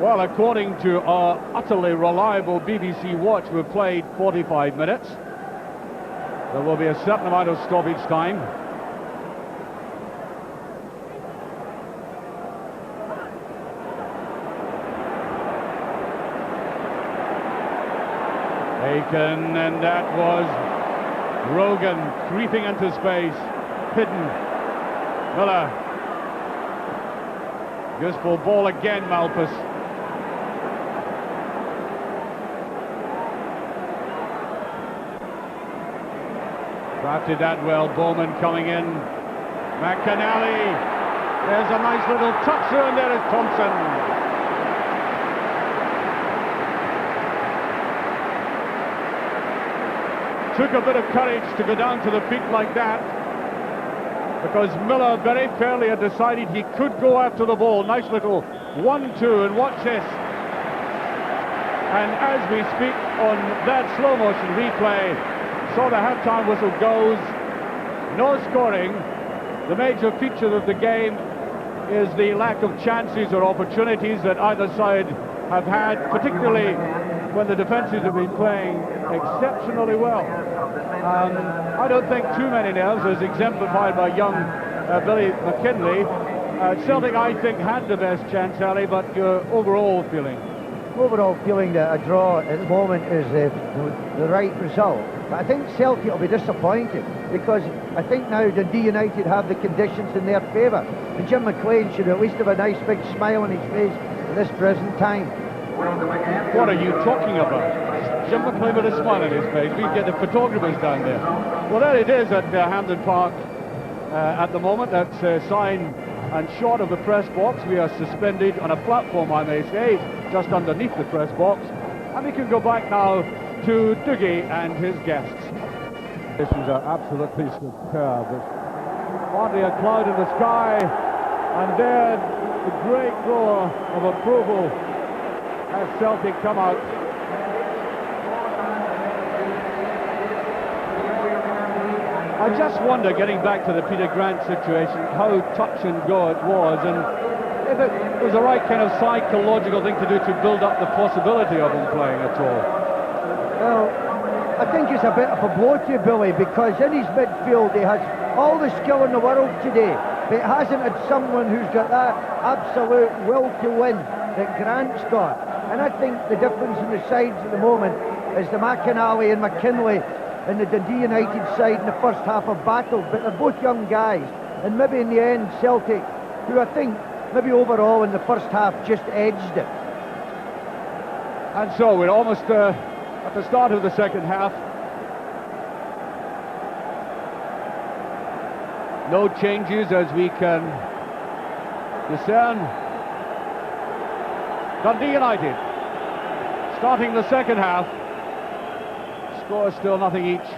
Well, according to our utterly reliable BBC watch, we've played 45 minutes. There will be a certain amount of stoppage time. Aiken, and that was Rogan creeping into space. Hidden. Miller. Useful ball again, Malpas. Drafted that well. Bowman coming in. McNally. There's a nice little touch through, and there is Thompson. Took a bit of courage to go down to the feet like that, because Miller very fairly had decided he could go after the ball. Nice little 1-2, and watch this. And as we speak on that slow motion replay, so the half-time whistle goes, no scoring. The major feature of the game is the lack of chances or opportunities that either side have had, particularly when the defences have been playing exceptionally well. I don't think too many nails, as exemplified by young Billy McKinley. Celtic, I think, had the best chance, Ali, but your overall feeling? Overall feeling that a draw at the moment is the right result. But I think Celtic will be disappointed, because I think now Dundee United have the conditions in their favour. And Jim McLean should at least have a nice big smile on his face at this present time. What are you talking about? Jim McLean with a smile on his face. We get the photographers down there. Well, there it is at Hampden Park at the moment. That's a sign and short of the press box. We are suspended on a platform, I may say, just underneath the press box. And we can go back now to Dougie and his guests. Conditions are absolutely superb. There's hardly a cloud in the sky, and there the great roar of approval as Celtic come out. I just wonder, getting back to the Peter Grant situation, how touch and go it was, and if it was the right kind of psychological thing to do to build up the possibility of him playing at all. Well, I think it's a bit of a blow to Billy, because in his midfield he has all the skill in the world today, but he hasn't had someone who's got that absolute will to win that Grant's got. And I think the difference in the sides at the moment is the mcneil and mcneil in the Dundee United side in the first half of battle, but they're both young guys, and maybe in the end Celtic, who I think maybe overall in the first half just edged it. And so we're almost at the start of the second half. No changes as we can discern. Dundee United starting the second half. Score still nothing each.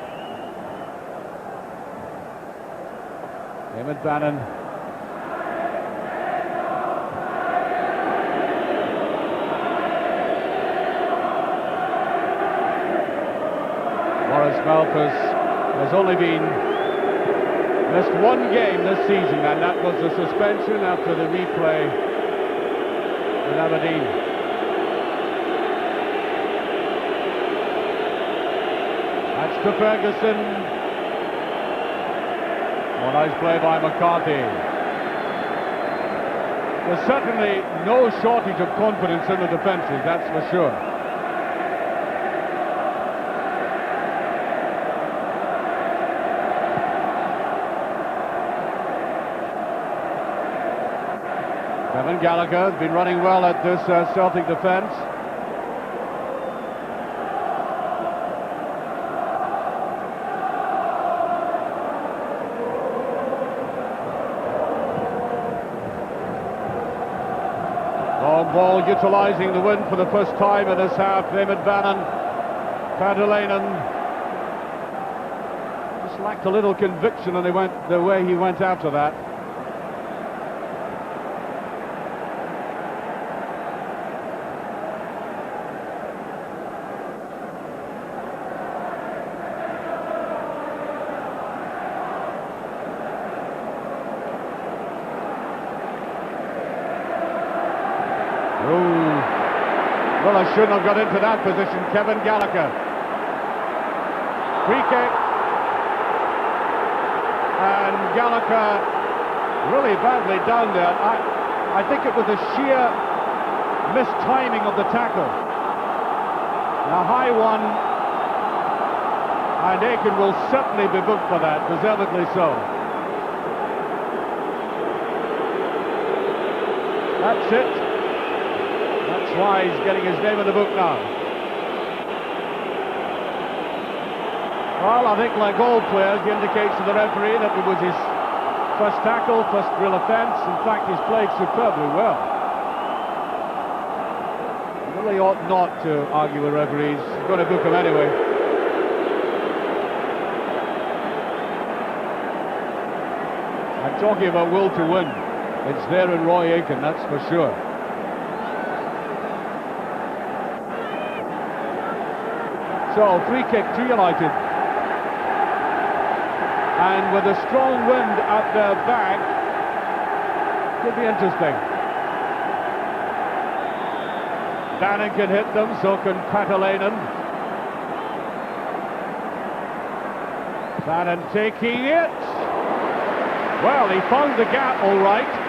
Emmett Bannon. Maurice Malpas has only missed one game this season, and that was the suspension after the replay with Aberdeen. That's to Ferguson. Oh, nice play by McCarthy. There's certainly no shortage of confidence in the defences, that's for sure. Kevin Gallagher has been running well at this Celtic defence. Long ball utilising the wind for the first time in this half. Emmett Bannon, Padelainen just lacked a little conviction, and the way he went after that. Well, I shouldn't have got into that position. Kevin Gallagher. Free kick. And Gallagher really badly down there. I think it was a sheer mistiming of the tackle. A high one. And Aiken will certainly be booked for that, deservedly so. That's it. That's why he's getting his name in the book now. Well, I think like all players, he indicates to the referee that it was his first tackle, first real offence. In fact, he's played superbly well. He really ought not to argue with referees. He's going to book him anyway. I'm talking about will to win. It's there in Roy Aiken, that's for sure. So, free kick to United. And with a strong wind at their back, could be interesting. Bannon can hit them, so can Padelainen. Bannon taking it. Well, he found the gap all right.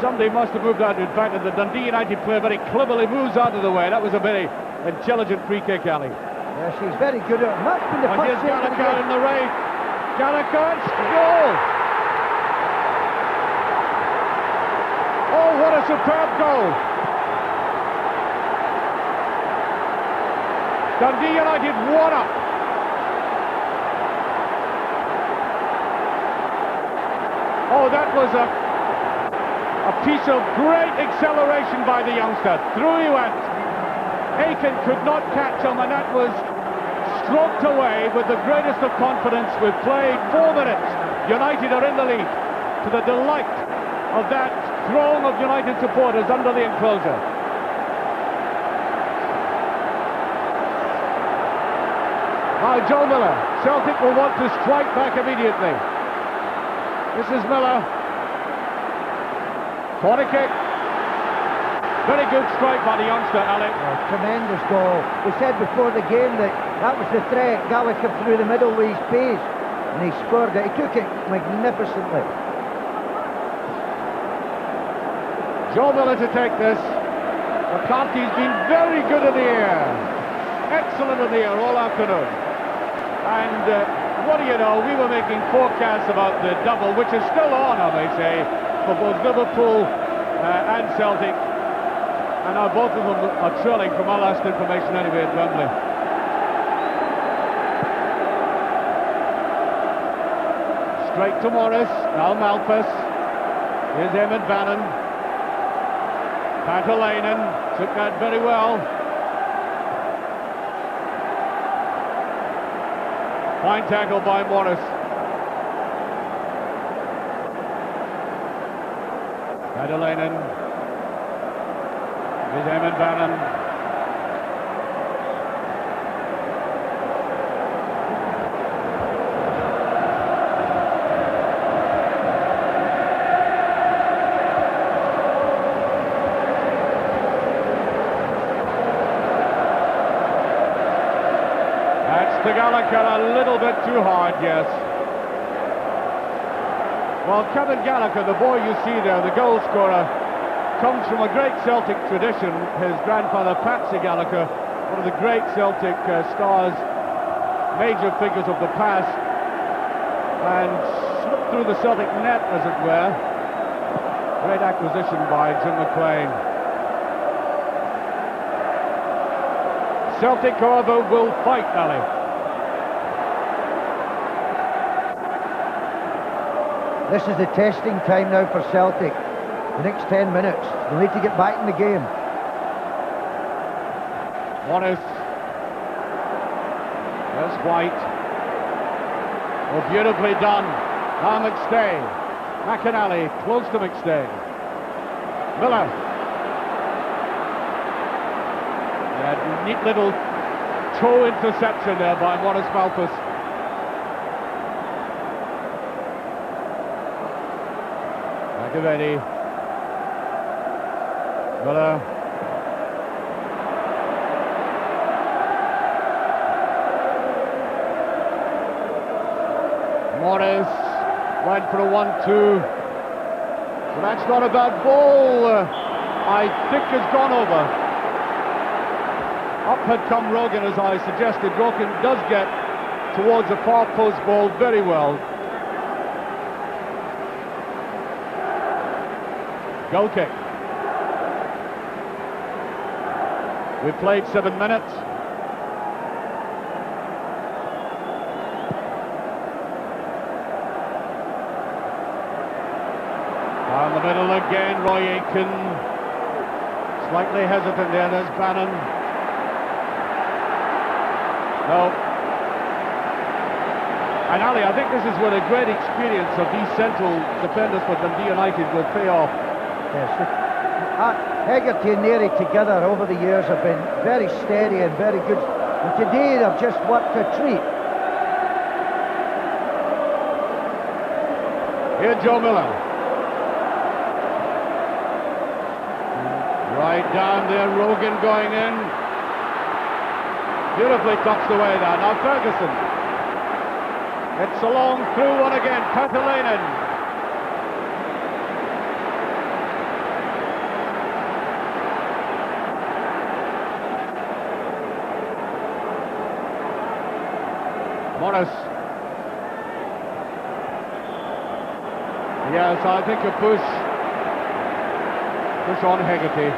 Somebody must have moved out. In fact, the Dundee United player very cleverly moves out of the way. That was a very intelligent free kick, Ali. Yes, he's very good at it. That's been the and first here's Gallagher in the right. Gallagher, goal! Oh, what a superb goal! Dundee United 1-up. Oh, that was a piece of great acceleration by the youngster. Through he went. Aiken could not catch him, and that was stroked away with the greatest of confidence. We've played 4 minutes. United are in the lead, to the delight of that throng of United supporters under the enclosure. Now Joe Miller. Celtic will want to strike back immediately. This is Miller. Corner kick. Very good strike by the youngster, Alec. Oh, tremendous goal. We said before the game that was the threat. Gallagher through the middle with his pace, and he scored it. He took it magnificently. Joe Miller to take this. McCarthy's been very good in the air. Excellent in the air all afternoon. And what do you know, we were making forecasts about the double, which is still on, I may say, for both Liverpool and Celtic. And now both of them are trailing, from our last information anyway, at Wembley. Straight to Morris, now Malpas. Here's Eamon Bannon. Pantalainen took that very well. Fine tackle by Morris. Pantalainen. Here's Eamon Bannon. To Gallagher, a little bit too hard, yes. Well, Kevin Gallagher, the boy you see there, the goal scorer, comes from a great Celtic tradition. His grandfather, Patsy Gallagher, one of the great Celtic stars, major figures of the past, and slipped through the Celtic net, as it were. Great acquisition by Jim McLean. Celtic, however, will fight, Ali. This is the testing time now for Celtic. The next 10 minutes. They'll need to get back in the game. Morris. There's White. Oh, beautifully done. Now McStay. McNally close to McStay. Miller. Yeah, neat little toe interception there by Morris Malpas. Ready. Miller. Morris went for a 1-2. So that's not a bad ball. I think it's gone over. Up had come Rogan, as I suggested. Rogan does get towards a far post ball very well. Goal kick. We've played 7 minutes. Down the middle again, Roy Aitken. Slightly hesitant there, there's Bannon. No. And Ali, I think this is where the great experience of these central defenders for Dundee United will pay off. Yes, Hegarty and Neary together over the years have been very steady and very good. And today they've just worked a treat. Here Joe Miller. Right down there, Rogan going in. Beautifully tucked away there. Now Ferguson. It's a long through one again. Pantalainen. Morris. Yes, I think a push on Hegarty.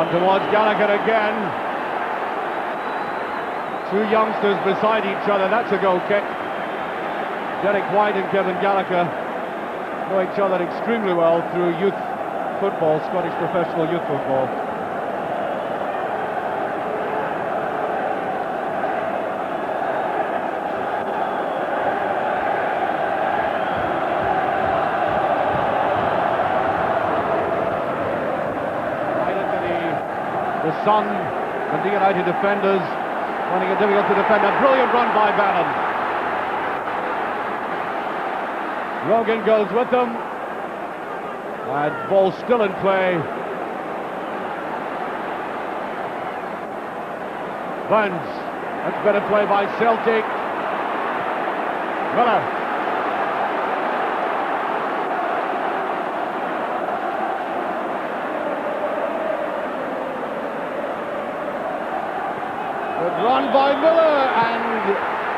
Towards Gallagher again. Two youngsters beside each other. That's a goal kick. Derek White and Kevin Gallagher know each other extremely well through youth football, Scottish professional youth football. Son, the United defenders finding it difficult to defend. A brilliant run by Bannon. Rogan goes with them. And ball still in play. Burns. That's better play by Celtic. Miller. Good run by Miller, and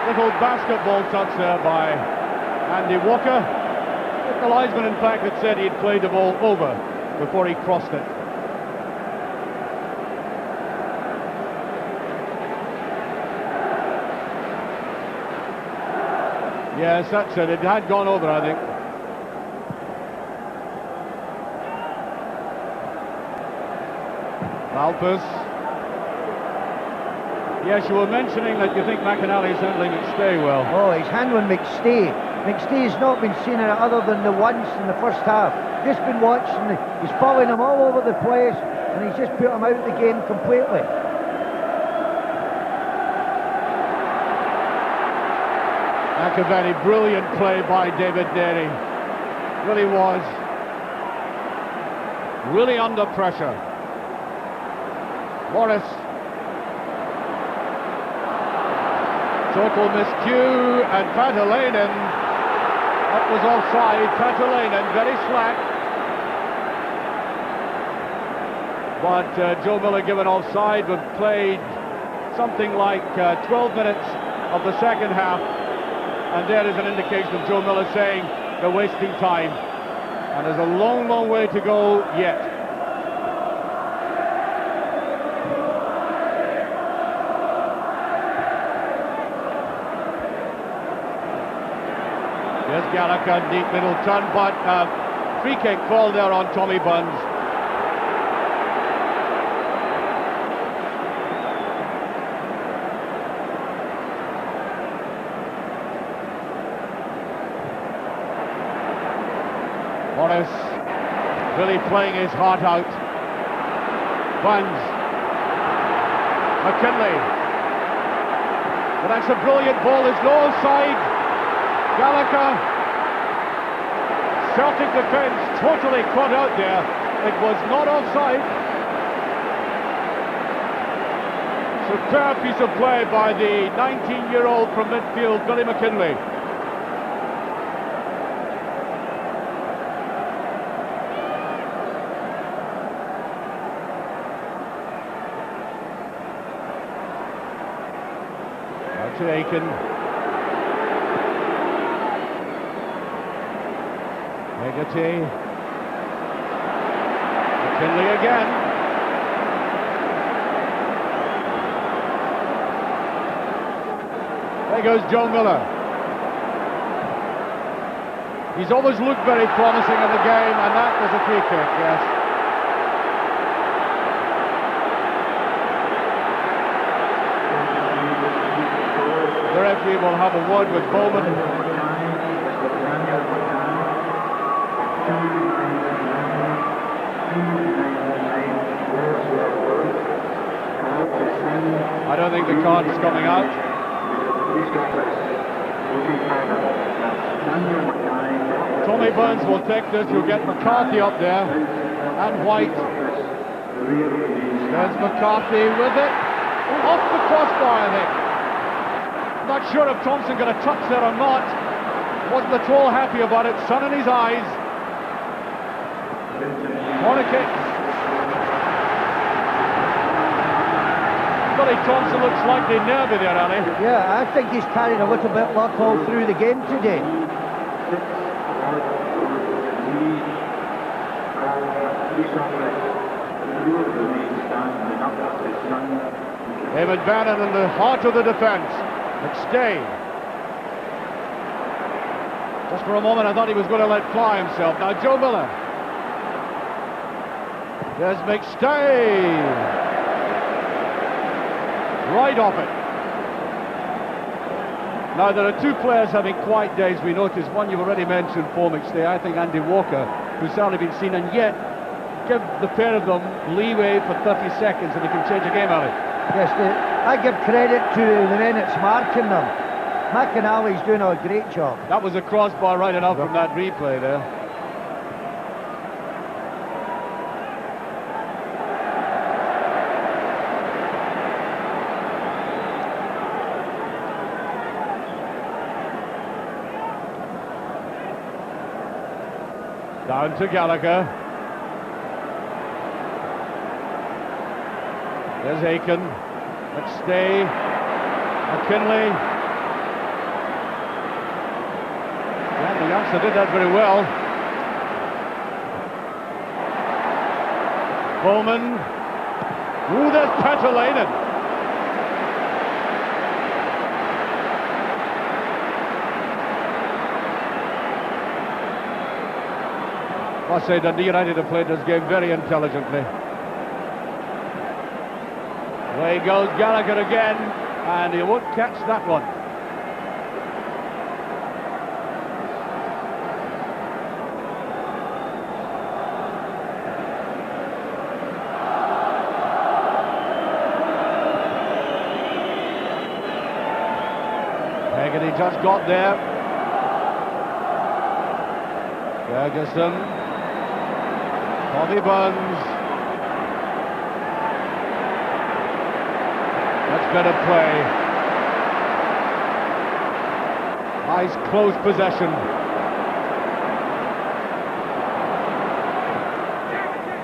little basketball touch there by Andy Walker. The linesman, in fact, had said he'd played the ball over before he crossed it. Yes, that's it. It had gone over, I think. Malpas. Yes, you were mentioning that you think McNally is handling McStay well. Oh, he's handling McStay. McStay's not been seen in it other than the once in the first half. Just been watching. He's following him all over the place, and he's just put him out of the game completely. McAvenny, brilliant play by David Derry. Really was. Really under pressure. Morris. Total miscue, and Patalainen. That was offside. Patalainen very slack. But Joe Miller given offside, but played something like 12 minutes of the second half. And there is an indication of Joe Miller saying they're wasting time. And there's a long, long way to go yet. Yes, Gallagher, deep middle turn, but free kick call there on Tommy Burns. Morris really playing his heart out. Burns. McKinley. But that's a brilliant ball. There's no offside. Gallagher. Celtic defence totally caught out there. It was not offside. Superb piece of play by the 19-year-old from midfield, Billy McKinley. Out to Aiken. Hegarty. McKinley again. There goes Joe Miller. He's always looked very promising in the game, and that was a free kick, yes. The referee will have a word with Bowman. I don't think the card is coming out. Tommy Burns will take this. You'll get McCarthy up there and White. There's McCarthy with it. Off the crossbar, I think. Not sure if Thompson got a touch there or not. Wasn't at all happy about it. Sun in his eyes. Corner kick. Billy Thompson looks slightly nervy there, Ali. Yeah, I think he's carried a little bit luck all through the game today. David Bannon in the heart of the defence. McStay. Just for a moment I thought he was going to let fly himself. Now Joe Miller. There's McStay. Right off it. Now there are two players having quiet days, we noticed. One you've already mentioned, Paul McStay. I think Andy Walker, who's hardly been seen, and yet give the pair of them leeway for 30 seconds and they can change the game, Ali. Yes, I give credit to the men that's marking them. McNeil's doing a great job. That was a crossbar right enough from that replay there. Down to Gallagher. There's Aiken. Let's stay. McKinley. Yeah, the youngster did that very well. Bowman. Ooh, there's Petterlainen. I must say Dundee United have played this game very intelligently. Away goes Gallagher again, and he won't catch that one. Hegarty just got there. Ferguson. Bobby Burns. That's better play. Nice close possession.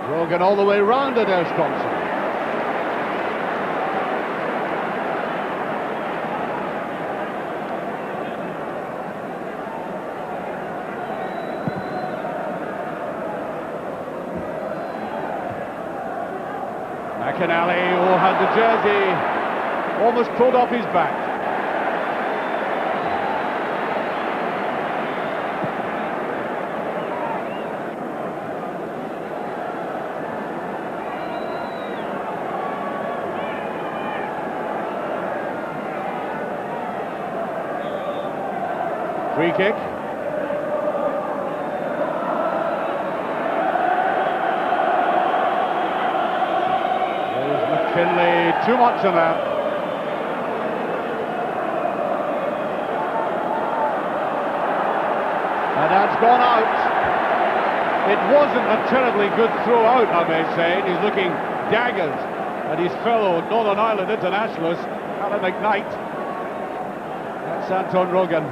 Rogan all the way round it, there's Thompson. McNeil, who had the jersey almost pulled off his back. Free kick. McKinley, too much of that. And that's gone out. It wasn't a terribly good throw out, I may say. He's looking daggers at his fellow Northern Ireland internationalist, Alan McKnight. That's Anton Rogan.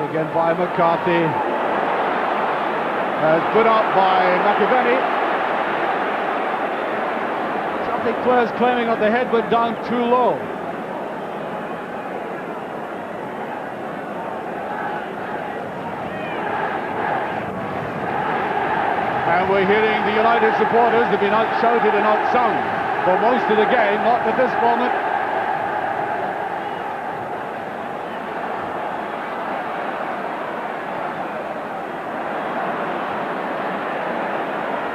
Again by McCarthy, as put up by McAvenny. Celtic players claiming that the head went down too low. And we're hearing the United supporters have been out-shouted and out-sung for most of the game, not at this moment.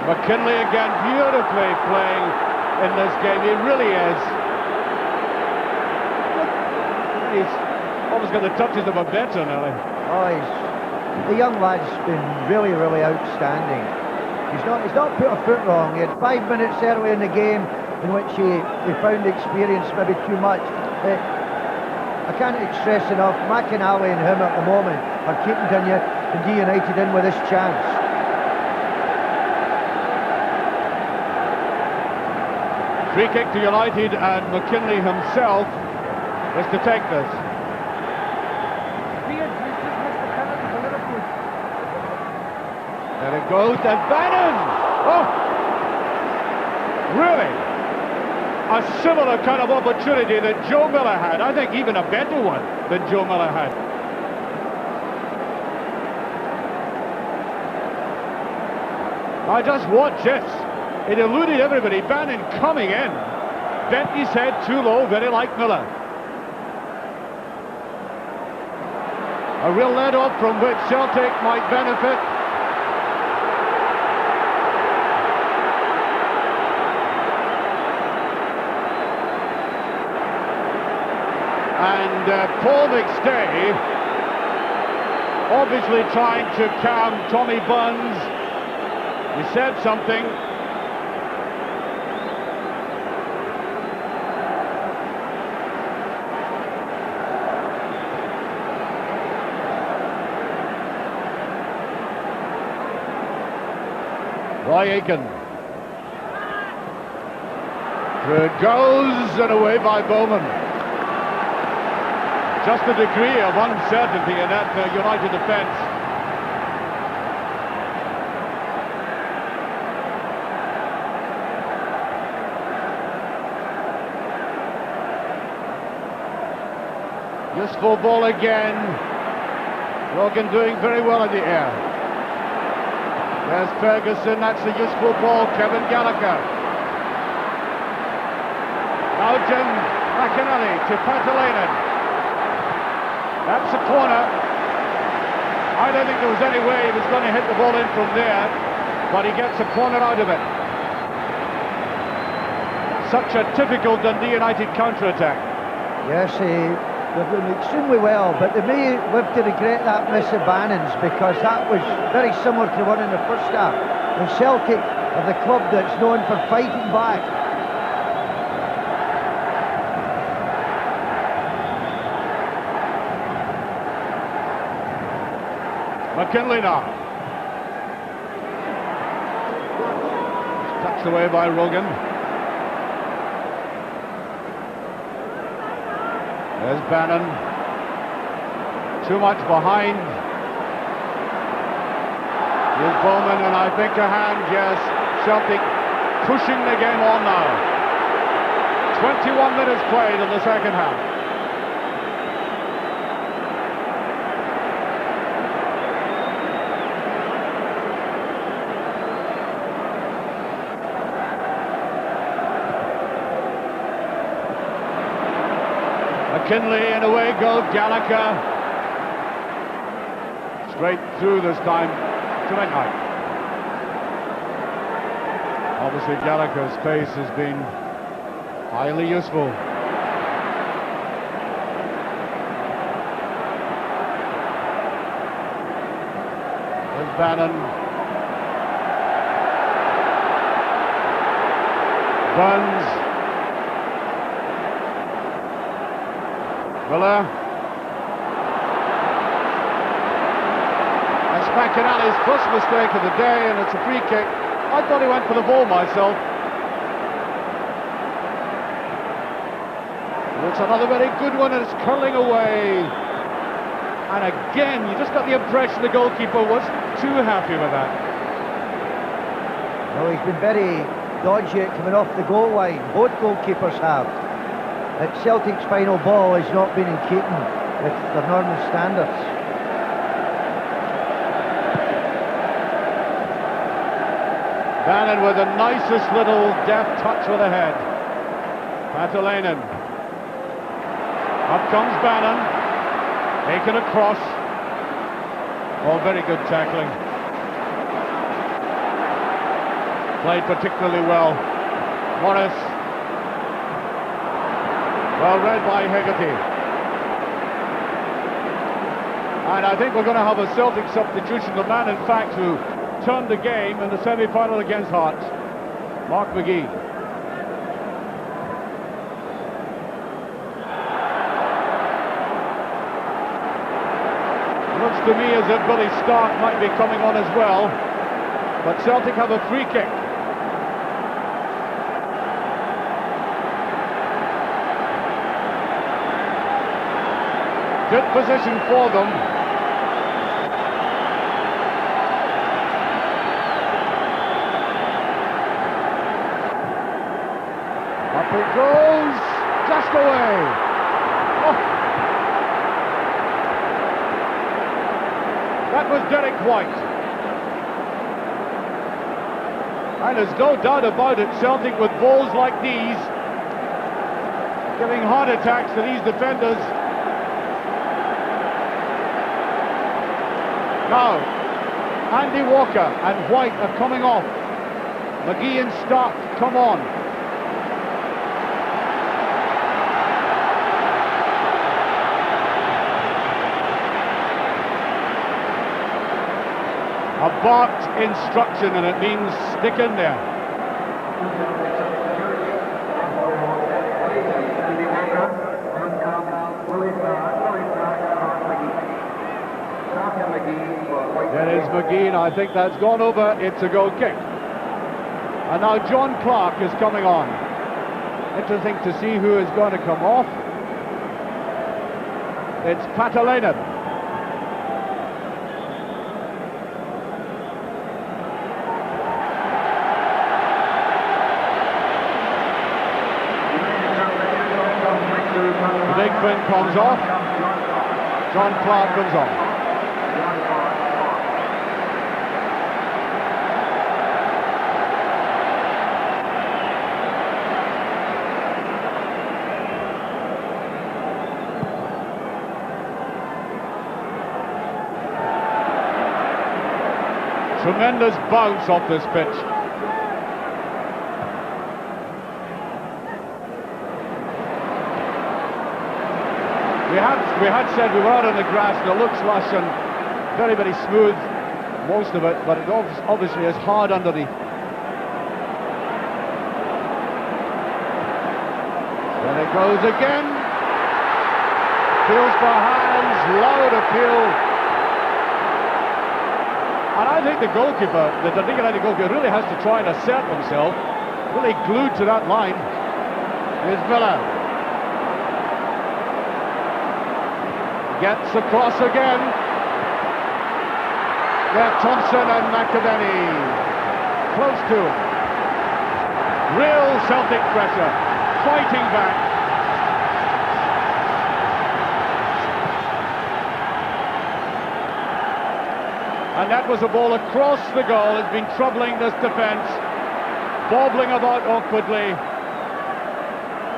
McKinley again beautifully playing in this game, he really is. He's almost got the touches of a veteran, Ellie. Oh, the young lad's been really, really outstanding. He's not put a foot wrong. He had 5 minutes early in the game in which he found the experience maybe too much. I can't stress enough, McNeil and him at the moment are keeping Dundee United in with this chance. Free kick to United, and McKinley himself is to take this. There it goes, and Bannon! Oh! Really? A similar kind of opportunity that Joe Miller had. I think even a better one than Joe Miller had. Now just watch this. It eluded everybody. Bannon coming in. Bent his head too low, very like Miller. A real let-off from which Celtic might benefit. And Paul McStay obviously trying to calm Tommy Buns. He said something. Roy Aiken. Through it goes and away by Bowman. Just a degree of uncertainty in that United defence. Useful ball again. Logan doing very well in the air. There's Ferguson, that's a useful ball. Kevin Gallagher. Now Jim McNeil to Patalainen. That's a corner. I don't think there was any way he was going to hit the ball in from there, but he gets a corner out of it. Such a typical Dundee United counter-attack. Yes, they've done extremely well, but they may live to regret that miss of Bannon's, because that was very similar to one in the first half. And Celtic are the club that's known for fighting back. McKinley now. Touched away by Rogan. There's Bannon. Too much behind. Here's Bowman, and I think a hand, yes. Celtic pushing the game on now. 21 minutes played in the second half. McKinley, and away goes Gallagher. Straight through this time to McKnight. Obviously Gallagher's pace has been highly useful. There's Bannon. Burns. Miller. That's McNeil's first mistake of the day, and it's a free kick. I thought he went for the ball myself. It's another very good one, and it's curling away. And again, you just got the impression the goalkeeper was too happy with that. Well, he's been very dodgy at coming off the goal line. Both goalkeepers have. That Celtic's final ball has not been in keeping with their normal standards. Bannon with the nicest little deft touch with the head. Patalainen. Up comes Bannon. Taken across. Oh, very good tackling. Played particularly well. Morris. Well read by Hegarty. And I think we're going to have a Celtic substitution. The man, in fact, who turned the game in the semi-final against Hearts, Mark McGee. Looks to me as if Billy Stark might be coming on as well. But Celtic have a free kick. Good position for them. Up it goes, just away. Oh. That was Derek White. And there's no doubt about it, Celtic with balls like these, giving heart attacks to these defenders. Now, Andy Walker and White are coming off. McGee and Stark come on. A barked instruction, and it means stick in there. There is McGee, and I think that's gone over. It's a goal kick. And now John Clark is coming on. Interesting to see who is going to come off. It's Patalainen. The big fin comes off. John Clark comes on. Tremendous bounce off this pitch. We had said we were out on the grass and it looks lush and very, very smooth, most of it, but it obviously is hard underneath. There it goes again. Appeals for hands, loud appeal. And I think the goalkeeper, the Dundee United goalkeeper, really has to try and assert himself, really glued to that line. Here's Miller. Gets across again. There, Thompson and McNeil. Close to him. Real Celtic pressure. Fighting back. And that was a ball across the goal. It's been troubling this defence. Bobbling about awkwardly.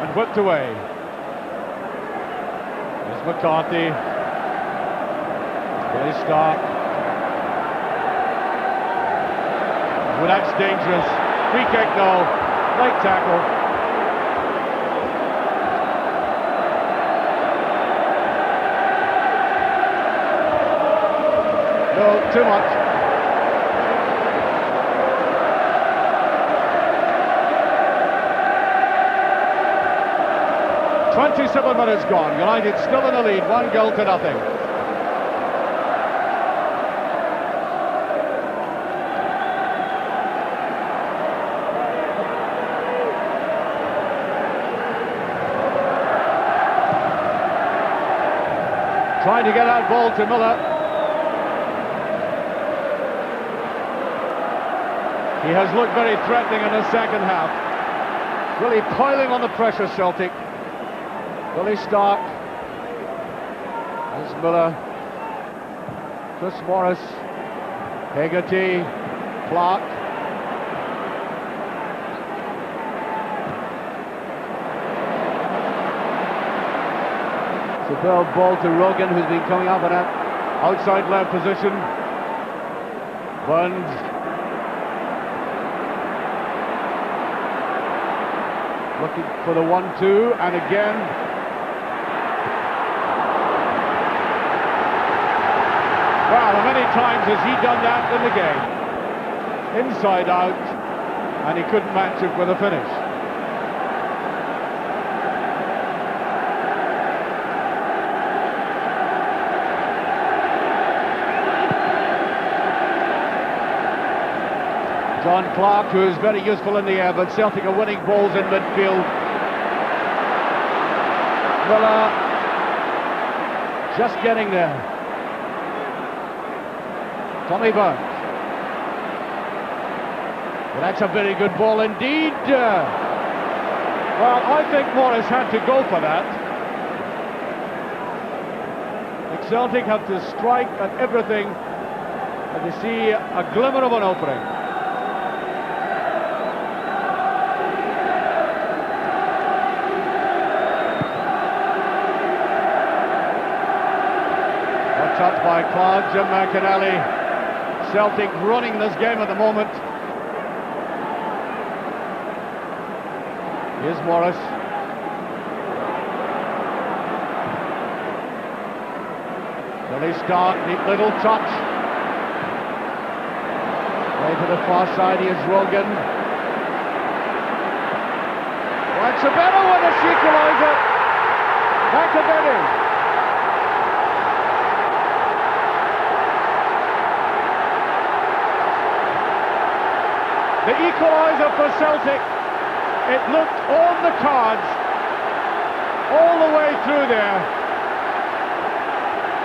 And whipped away. There's McCarthy. Billy Stark. Well, that's dangerous. Free kick now. Light tackle. No, too much. "27 minutes gone. United still in the lead, 1-0. Trying to get that ball to Miller. He has looked very threatening in the second half. Really piling on the pressure, Celtic. Billy Stark. There's Miller. Chris Morris. Hegarty. Clark. Superb ball to Rogan, who's been coming up in that outside left position. Burns. Looking for the 1-2, and again. Wow, how many times has he done that in the game? Inside out, and he couldn't match it with a finish. John Clark, who is very useful in the air, but Celtic are winning balls in midfield. Miller just getting there. Tommy Burns. Well, that's a very good ball indeed. Well, I think Morris had to go for that. I think Celtic have to strike at everything and to see a glimmer of an opening. Touch by Clark, Jim McNeil. Celtic running this game at the moment. Here's Morris. Billy Stark, neat little touch. Play to the far side, here's Rogan. That's a better one, a equaliser. McAvenny. The equaliser for Celtic. It looked on the cards all the way through there.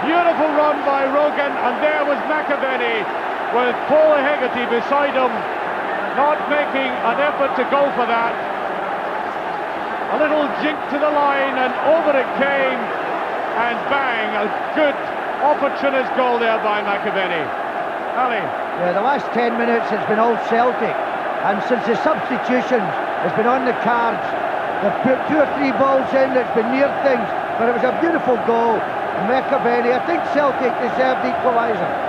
Beautiful run by Rogan, and there was McAvenny with Paul Hegarty beside him, not making an effort to go for that. A little jink to the line, and over it came, and bang, a good opportunist goal there by McAvenny. Ali. Yeah, the last 10 minutes has been all Celtic, and since the substitutions, it's been on the cards. They've put 2 or 3 balls in that's been near things, but it was a beautiful goal. McAvenny, I think Celtic deserved the equaliser.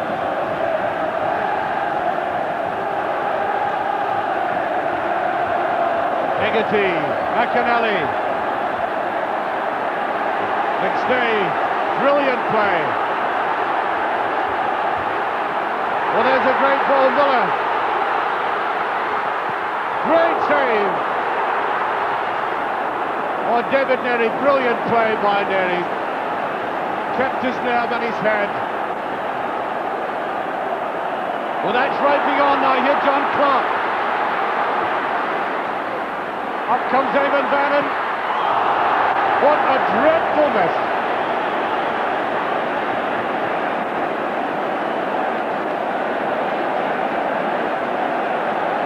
Hegarty, McNeil. McNeil, brilliant play. Well, there's a great ball, Miller. Great save. Oh, David Nery, brilliant play by Nery. Kept his nerve and his head. Well, that's right beyond now. Here, John Clark. Up comes Eamon Bannon. What a dreadful miss.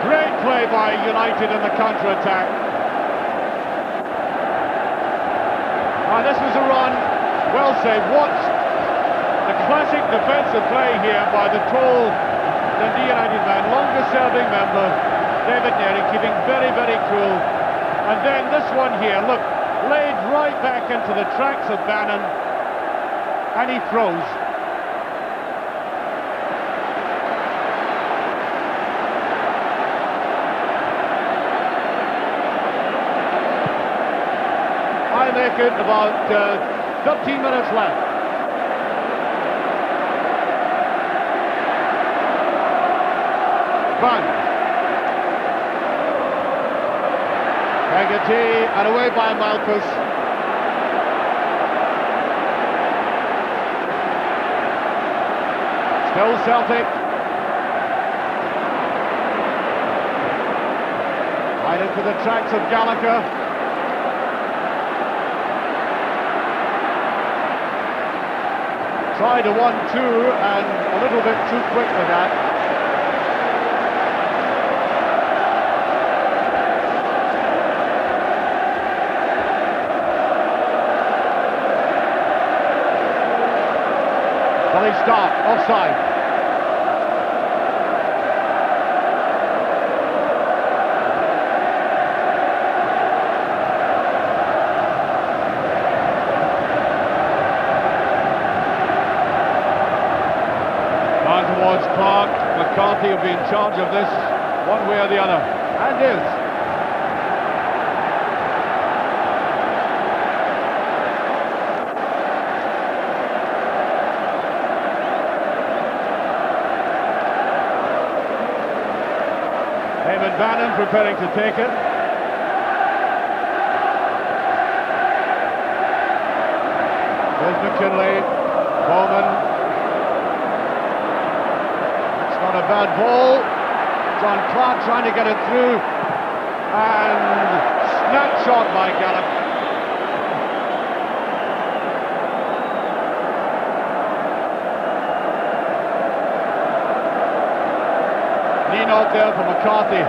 Great play by United in the counter-attack. This was a run. Well saved. Watch the classic defensive play here by the tall Dundee United man, longest serving member, David Nery, keeping very, very cool. And then this one here, look, laid right back into the tracks of Bannon, and he throws. I make it about 13 minutes left. Fun. Hegarty and away by Malchus. Still Celtic. Right into the tracks of Gallagher. Tried a 1-2 and a little bit too quick for that. Fully start, offside. Towards Clark. McCarthy will be in charge of this one way or the other, and is. Eamon Bannon preparing to take it. There's McKinley, Bowman. Not a bad ball. John Clark trying to get it through, and snapshot by Gallup. Knee out there for McCarthy.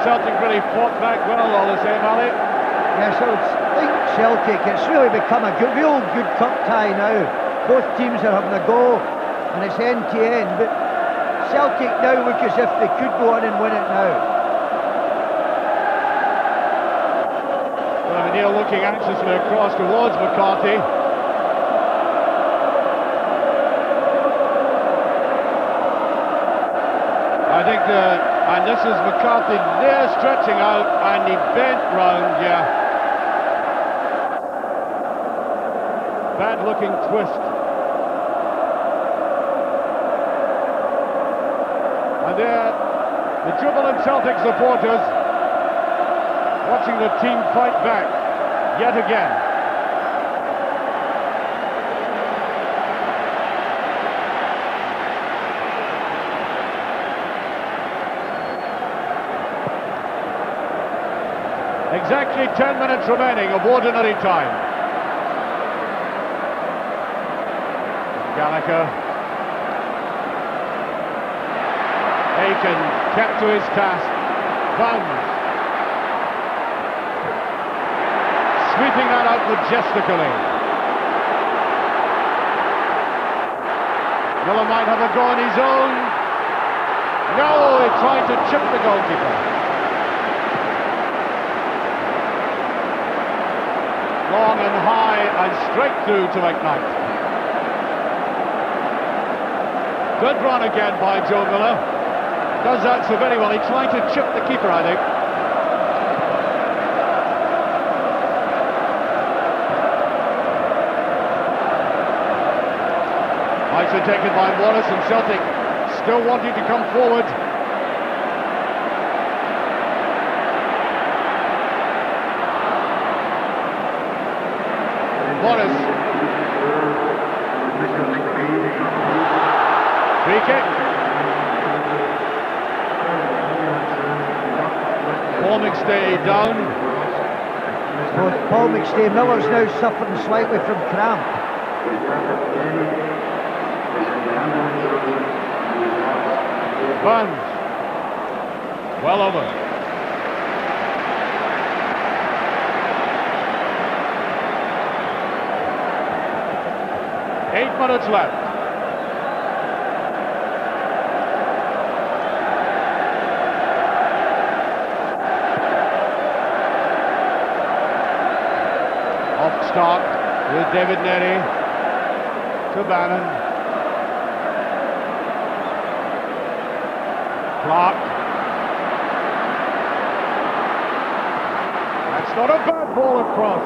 Celtic really fought back well all the same, Ali. Yes, I think Celtic, it's really become a real good cup tie now. Both teams are having a go, and it's end to end, but Celtic now look as if they could go on and win it now. Well, mcneil looking anxiously across towards McCarthy. I think and this is McCarthy there stretching out, and he bent round, yeah. Bad looking twist. And there, the jubilant Celtic supporters watching the team fight back yet again. Exactly 10 minutes remaining of ordinary time. Gallagher. Aiken kept to his task. Bounds. Sweeping that out majestically. Miller might have a go on his own. No, he tried to chip the goalkeeper. Long and high and straight through to McNeil. Good run again by Joe Miller. Does that so very well. He tried to chip the keeper, I think. Nicely taken by Wallace, and Celtic still wanting to come forward. Morris. Free kick. Paul McStay down. So Paul McStay, Miller's now suffering slightly from cramp. Burns. Well over. Eight minutes left. Off start with David Neri to Bannon. Clark. That's not a bad ball across.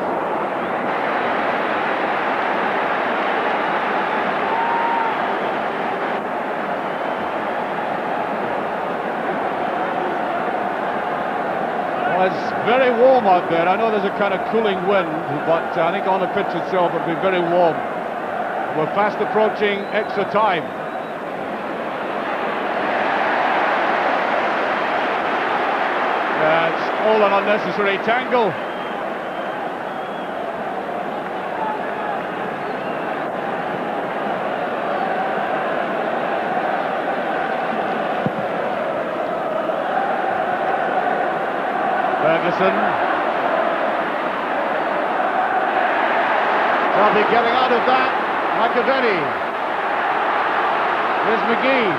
It's very warm out there. I know there's a kind of cooling wind, but I think on the pitch itself it'll be very warm. We're fast approaching extra time. That's all an unnecessary tangle. Ferguson. Probably getting out of that. McAvenny. Here's McGee.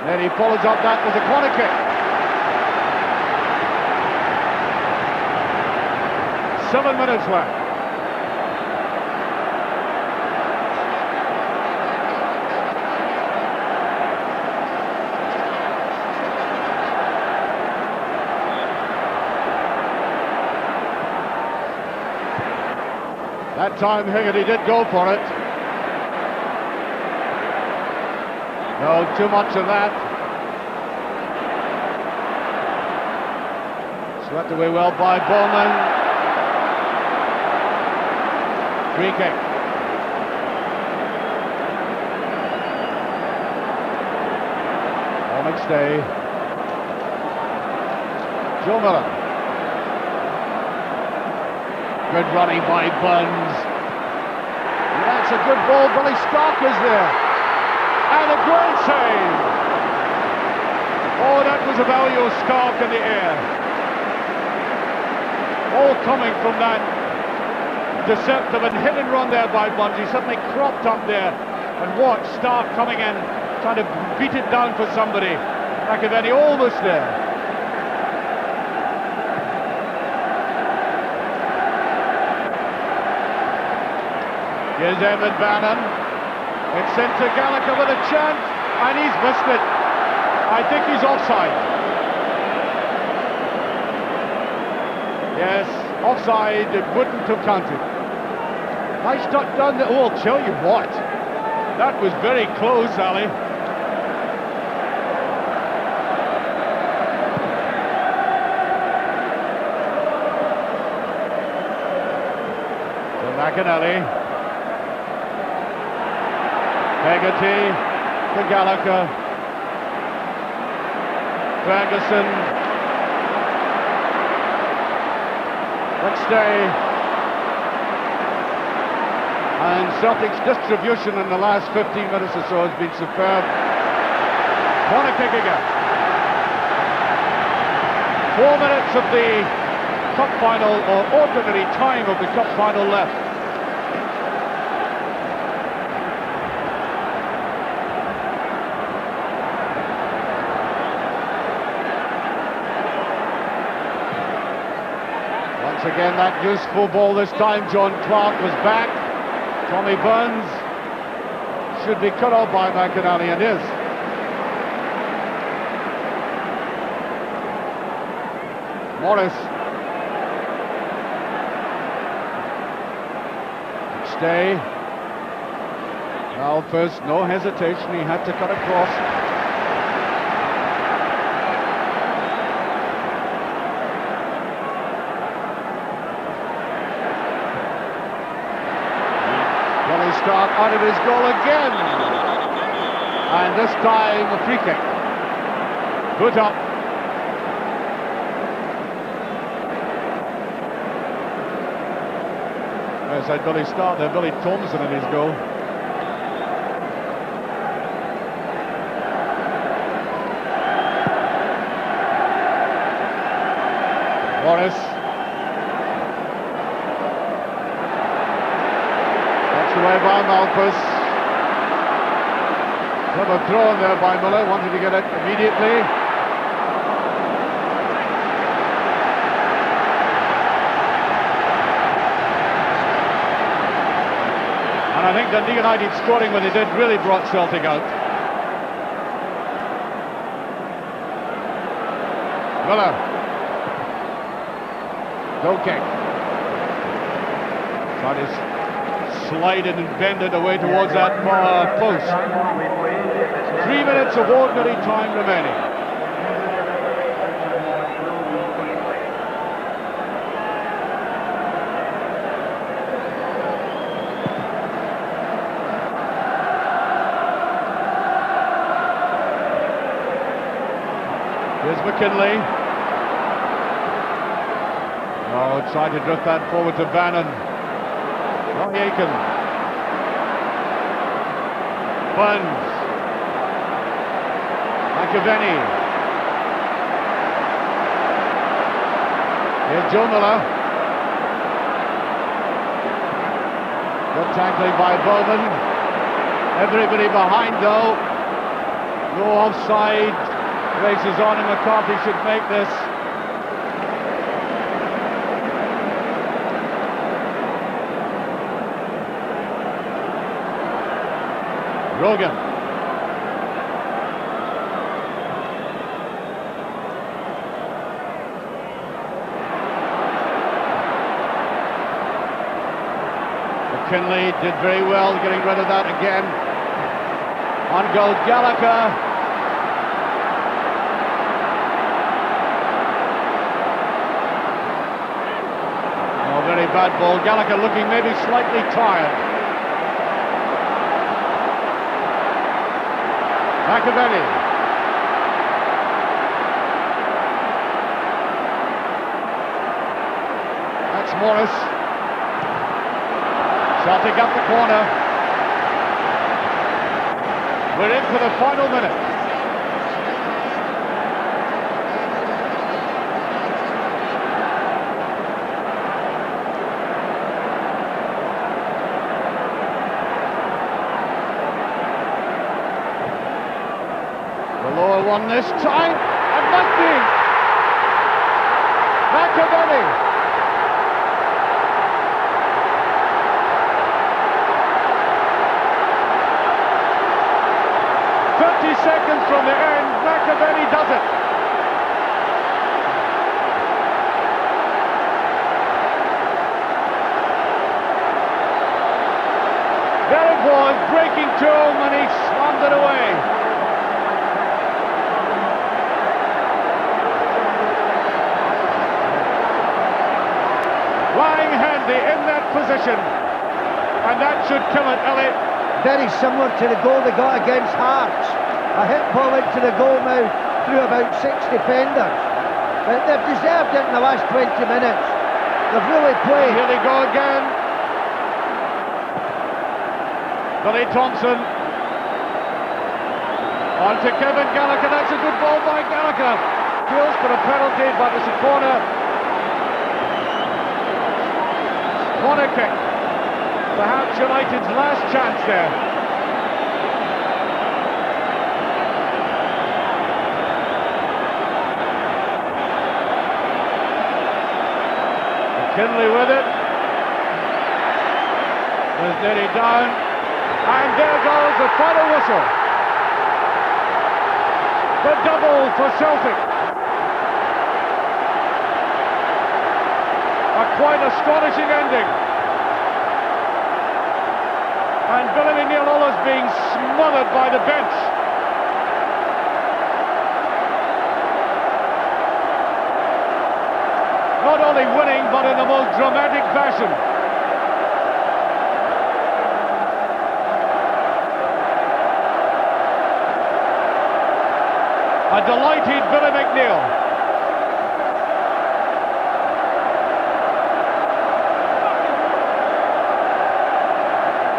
Then he follows up that with a corner kick. 7 minutes left. That time Higgity did go for it. No, too much of that. Swept away well by Bowman. Free kick. McStay. Joe Miller. Good running by Burns. That's a good ball. Billy Stark is there. And a great save. Oh, that was a value of Stark in the air. All coming from that deceptive and hit and run there by Burns. He suddenly cropped up there and watched Stark coming in, trying to beat it down for somebody. McAvenny almost there. Here's Evan Bannon. It's sent to Gallagher with a chance, and he's missed it. I think he's offside. Yes, offside, it wouldn't have counted. Nice touch down the... Oh, I'll tell you what. That was very close, Ali. To McNeil. Hegarty to Gallagher. Ferguson. McStay. And Celtic's distribution in the last 15 minutes or so has been superb. Corner kick again. 4 minutes of the cup final, or ordinary time of the cup final left. Once again, that useful ball this time. John Clark was back. Tommy Burns should be cut off by McNeil, and is. Morris. Stay. Malphus, no hesitation, he had to cut across. Start out of his goal again, and this time a free kick. Put up. There's that Billy Stark there, Billy Thompson in his goal. Morris. Away by Malphus. Clever throw in there by Miller, wanted to get it immediately. And I think Dundee United scoring when they did really brought Celtic out. Miller. Goal kick. Tried his slided and bended away towards that far post. 3 minutes of ordinary time remaining. Here's McKinley. Oh, tried to drift that forward to Bannon. Aiken. Burns. McAvenny. Here's Joe Miller. Good tackling by Bowman. Everybody behind though. No offside. Races on and McCarthy should make this. Rogan. McKinley did very well getting rid of that again. On goal Gallagher. Oh, very bad ball. Gallagher looking maybe slightly tired. McAvenny. That's Morris. Celtic up the corner. We're in for the final minute. One this time, and might be McAvenny. Seconds from the end, McAvenny does it. There it was, was breaking to him and he slammed it away. Lying handy in that position, and that should kill it, Elliot. Very similar to the goal they got against Hearts. A hit ball into the goal now through about 6 defenders. But they've deserved it in the last 20 minutes. They've really played. Here they go again. Billy Thompson. On to Kevin Gallagher. That's a good ball by Gallagher. Feels for a penalty, but it's a corner. Corner kick. Perhaps United's last chance there. McKinley with it. There's Derry down. And there goes the final whistle. The double for Celtic. A quite astonishing ending. And Billy mcneil almost being smothered by the bench. Not only winning, but in the most dramatic fashion. A delighted Billy mcneil.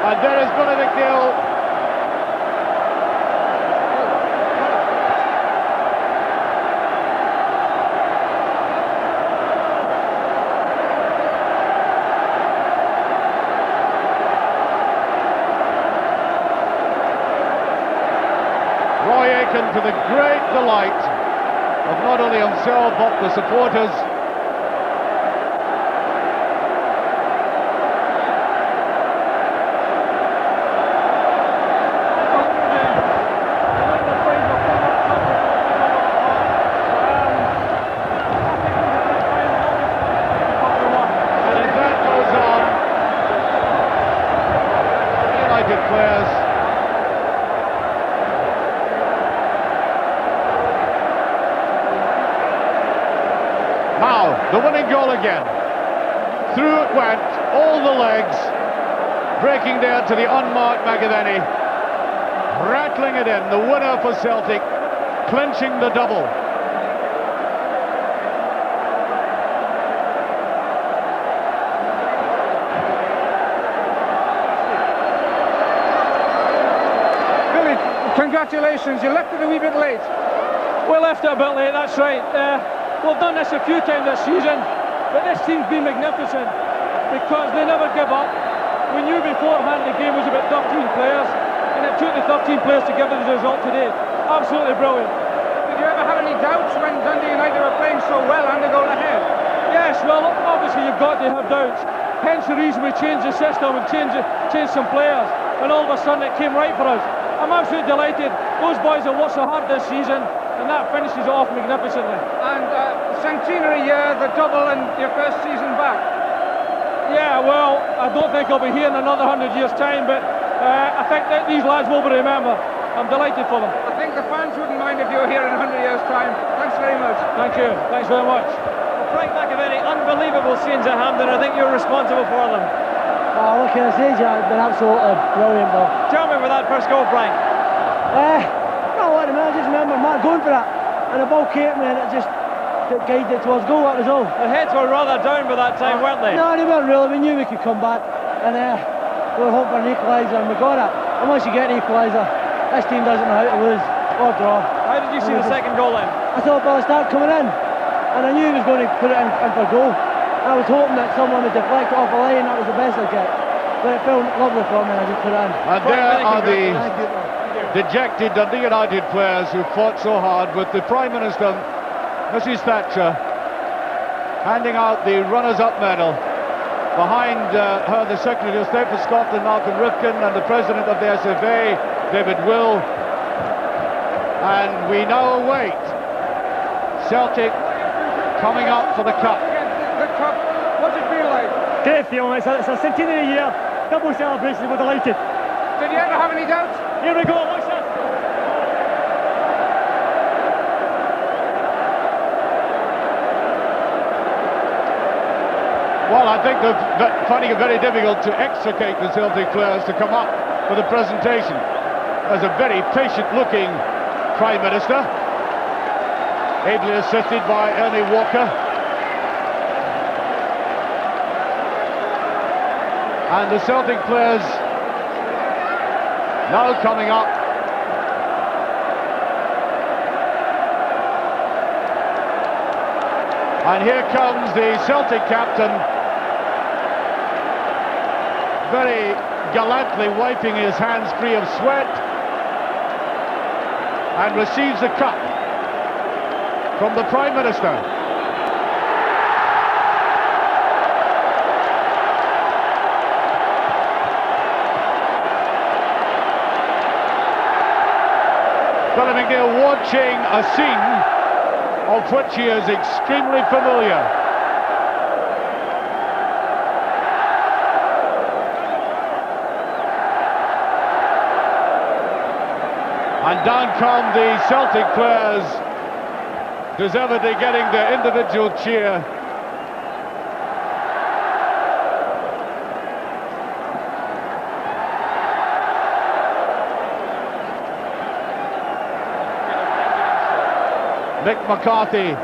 And there is Billy mcneil. Roy Aitken, to the great delight of not only himself but the supporters. The winning goal again. Through it went, all the legs, breaking there to the unmarked McAvenny, rattling it in, the winner for Celtic, clinching the double. Billy, congratulations, you left it a wee bit late. We left it a bit late, that's right. We've done this a few times this season, but this team's been magnificent because they never give up. We knew beforehand the game was about 13 players, and it took the 13 players to give us the result today. Absolutely brilliant. Did you ever have any doubts when Dundee United were playing so well and they go ahead? Yes, well, obviously you've got to have doubts. Hence the reason we changed the system and changed some players, and all of a sudden it came right for us. I'm absolutely delighted. Those boys have worked so hard this season, and that finishes it off magnificently. And centenary year, the double and your first season back. Yeah, well, I don't think I'll be here in another 100 years' time, but I think that these lads will be remembered. I'm delighted for them. I think the fans wouldn't mind if you were here in 100 years' time. Thanks very much. Thank you. Thanks very much. Frank McAvenny, unbelievable scenes at Hampden. I think you're responsible for them. Oh, what can I say, Jack? It's been absolutely brilliant, ball. Tell me about that first goal, Frank. Not what I just remember Matt going for it, and the ball came to me and it just guided it towards goal, that was all. The heads were rather down by that time, weren't they? No, they weren't really. We knew we could come back, and we were hoping for an equaliser, and we got it. And once you get an equaliser, this team doesn't know how to lose or draw. How did you see the second goal then? I thought ball would start coming in, and I knew he was going to put it in for goal. And I was hoping that someone would deflect it off the line. That was the best I get. But it felt lovely for me, and I just put it in. And there are the dejected Dundee United players who fought so hard, with the Prime Minister, Mrs Thatcher, handing out the runners-up medal. Behind her, the Secretary of State for Scotland, Malcolm Rifkin, and the President of the SFA, David Will. And we now await Celtic coming up for the Cup. The Cup, what's it feel like? Great feeling, it's a centenary year, double celebration, we're delighted. Do Did you ever have any doubts? Here we go, watch this. Well, I think they're finding it very difficult to extricate the Celtic players to come up for the presentation. There's a very patient-looking Prime Minister, ably assisted by Ernie Walker. And the Celtic players now coming up. And here comes the Celtic captain, very gallantly wiping his hands free of sweat, and receives the cup from the Prime Minister. Billy McNeil watching a scene of which he is extremely familiar. And down come the Celtic players, deservedly getting their individual cheer. Mick McCarthy.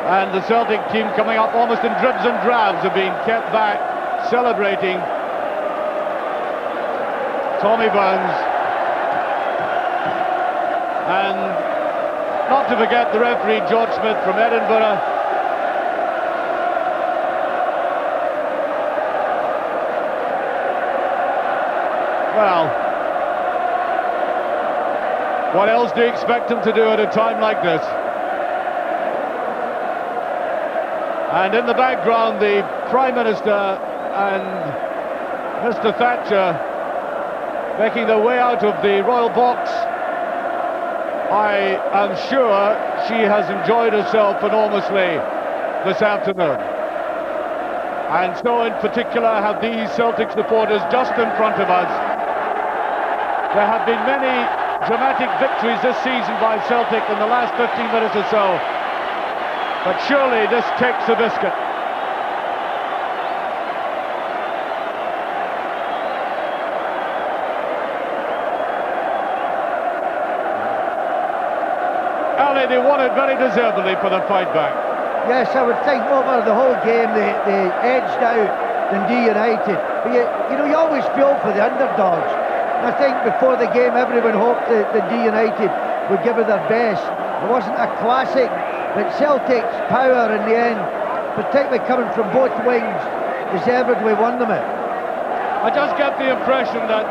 And the Celtic team coming up almost in dribs and drabs are being kept back, celebrating. Tommy Burns. And not to forget the referee, George Smith from Edinburgh. Well, what else do you expect them to do at a time like this? And in the background, the Prime Minister and Mr. Thatcher making their way out of the royal box. I am sure she has enjoyed herself enormously this afternoon. And so in particular have these Celtic supporters just in front of us. There have been many dramatic victories this season by Celtic in the last 15 minutes or so, but surely this takes the biscuit. Ali, they won it very deservedly for the fight back. Yes, I would think over the whole game they edged out Dundee United. But you know, you always feel for the underdogs. I think before the game everyone hoped that Dundee United would give it their best. It wasn't a classic, but Celtic's power in the end, particularly coming from both wings, deservedly won them it. I just get the impression that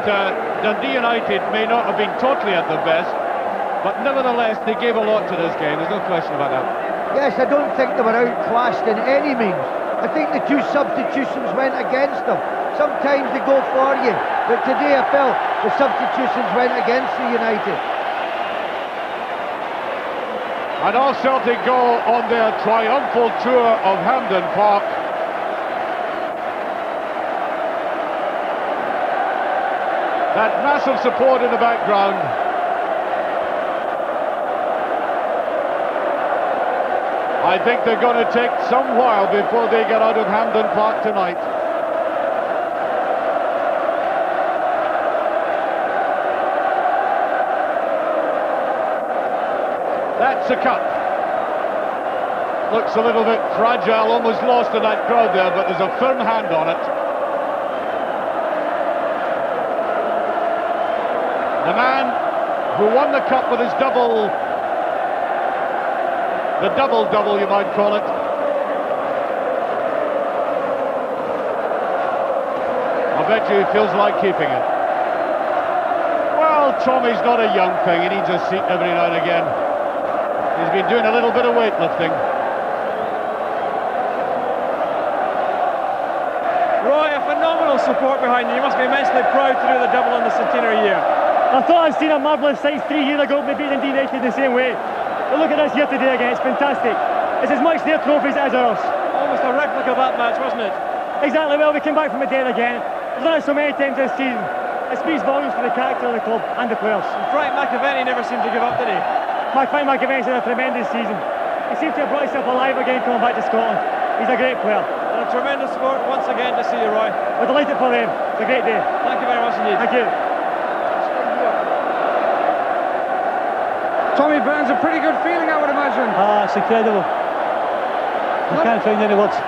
Dundee United may not have been totally at their best, but nevertheless they gave a lot to this game, there's no question about that. Yes, I don't think they were outclassed in any means. I think the two substitutions went against them. Sometimes they go for you, but today I felt the substitutions went against the United. And all Celtic go on their triumphal tour of Hampden Park. That massive support in the background. I think they're going to take some while before they get out of Hampden Park tonight. That's a cup. Looks a little bit fragile, almost lost in that crowd there, but there's a firm hand on it. The man who won the cup with his double, the double-double you might call it. I bet you he feels like keeping it. Well, Tommy's not a young thing, he needs a seat every now and again. He's been doing a little bit of weightlifting. Roy, a phenomenal support behind you. You must be immensely proud to do the double in the centenary year. I thought I'd seen a marvellous sight 3 years ago, maybe Dundee United the same way. But look at this here today again, it's fantastic. It's as much their trophies as ours. Almost a replica of that match, wasn't it? Exactly, well, we came back from a dead again. We've done it so many times this season. It speaks volumes for the character of the club and the players. And Frank McAvenny never seemed to give up, did he? Frank McAvenny's had a tremendous season. He seems to have brought himself alive again coming back to Scotland. He's a great player. And a tremendous sport once again to see you, Roy. We're delighted for them. It's a great day. Thank you very much indeed. Thank you. Tommy Burns, a pretty good feeling, I would imagine. It's incredible. I can't find any words.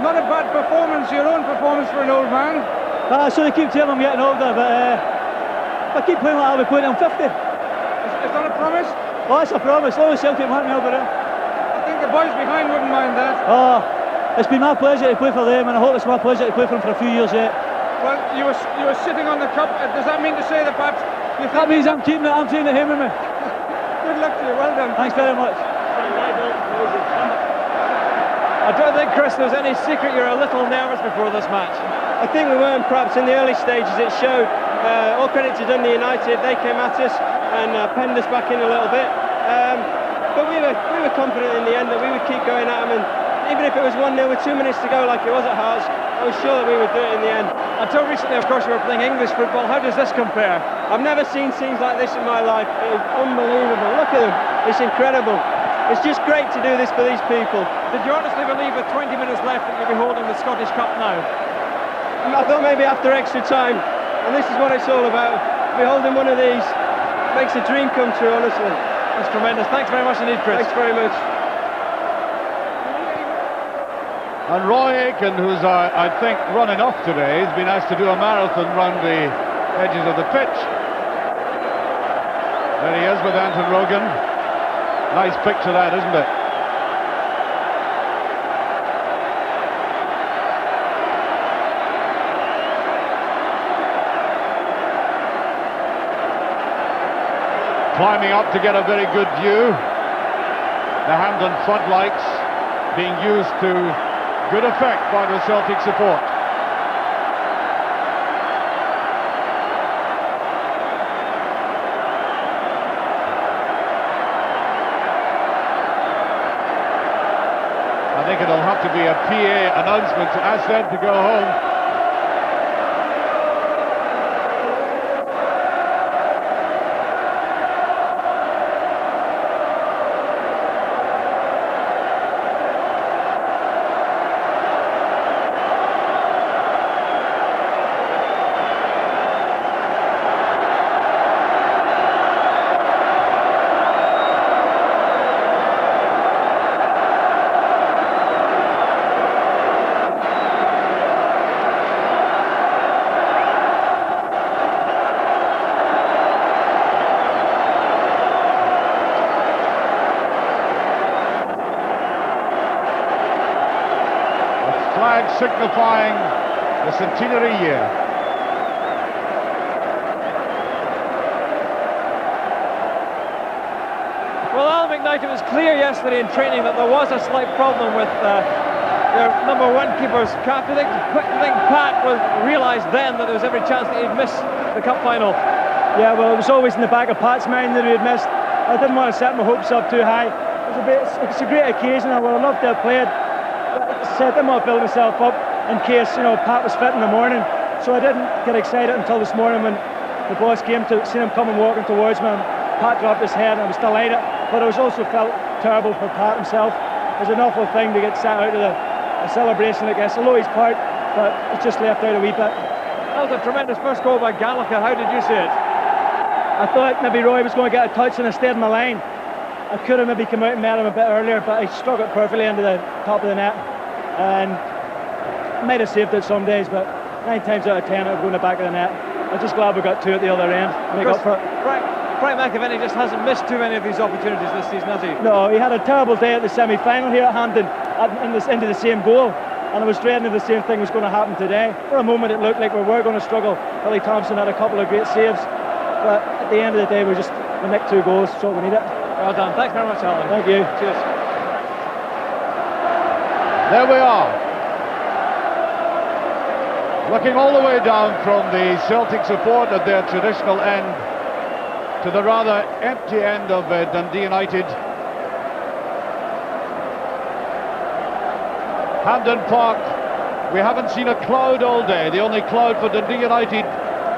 Not a bad performance, your own performance for an old man. So they keep telling I'm getting older, but if I keep playing like I'll be playing till I'm 50. Is that a promise? Oh, that's a promise. Only Celtic mcneil, but I think the boys behind wouldn't mind that. It's been my pleasure to play for them, and I hope it's my pleasure to play for them for a few years yet. Well, you were sitting on the cup. Does that mean to say that perhaps you think... That means I'm taking it home with me. Good luck to you. Well done. Thanks very much. I don't think, Chris, there's any secret you're a little nervous before this match. I think we weren't, perhaps in the early stages. It showed. All credit to Dundee United. They came at us and penned us back in a little bit. But we were confident in the end that we would keep going at them, and even if it was 1-0 with 2 minutes to go like it was at Hearts, I was sure that we would do it in the end. Until recently, of course, you were playing English football. How does this compare? I've never seen scenes like this in my life. It is unbelievable. Look at them. It's incredible. It's just great to do this for these people. Did you honestly believe with 20 minutes left that you'd be holding the Scottish Cup now? I thought maybe after extra time, and this is what it's all about. To be holding one of these makes a dream come true, honestly. That's tremendous. Thanks very much indeed, Chris. Thanks very much. And Roy Aitken, who's, I think, running off today, has been asked to do a marathon round the edges of the pitch. There he is with Anton Rogan. Nice picture that, isn't it? Climbing up to get a very good view. The Hampden floodlights being used to good effect by the Celtic support. I think it'll have to be a PA announcement to ask them to go home. Signifying the centenary year. Well, Alan McNeil, it was clear yesterday in training that there was a slight problem with their number one keeper's cap. I think Pat realised then that there was every chance that he'd miss the cup final. Yeah, well, it was always in the back of Pat's mind that he had missed. I didn't want to set my hopes up too high. It's a great occasion. I would have loved to have played. I didn't want to build myself up in case, Pat was fit in the morning. So I didn't get excited until this morning when the boss came to see him coming walking towards me, and Pat dropped his head, and I was delighted. But I was also felt terrible for Pat himself. It was an awful thing to get sat out of a celebration like this. Although he's part, but it's just left out a wee bit. That was a tremendous first goal by Gallagher. How did you see it? I thought maybe Roy was going to get a touch and I stayed in my line. I could have maybe come out and met him a bit earlier, but he struck it perfectly into the top of the net. And might have saved it some days, but 9 times out of 10 it would go in the back of the net. I'm just glad we got 2 at the other end. Make up for it. Frank McAvenny just hasn't missed too many of these opportunities this season, has he? No, he had a terrible day at the semi-final here at Hampden, into the same goal, and I was dreading if the same thing was going to happen today. For a moment it looked like we were going to struggle. Billy Thompson had a couple of great saves, but at the end of the day we nicked 2 goals, so we need it. Well done. Thanks very much, Alan. Thank you. Cheers. There we are. Looking all the way down from the Celtic support at their traditional end to the rather empty end of Dundee United. Hampden Park We haven't seen a cloud all day. The only cloud for Dundee United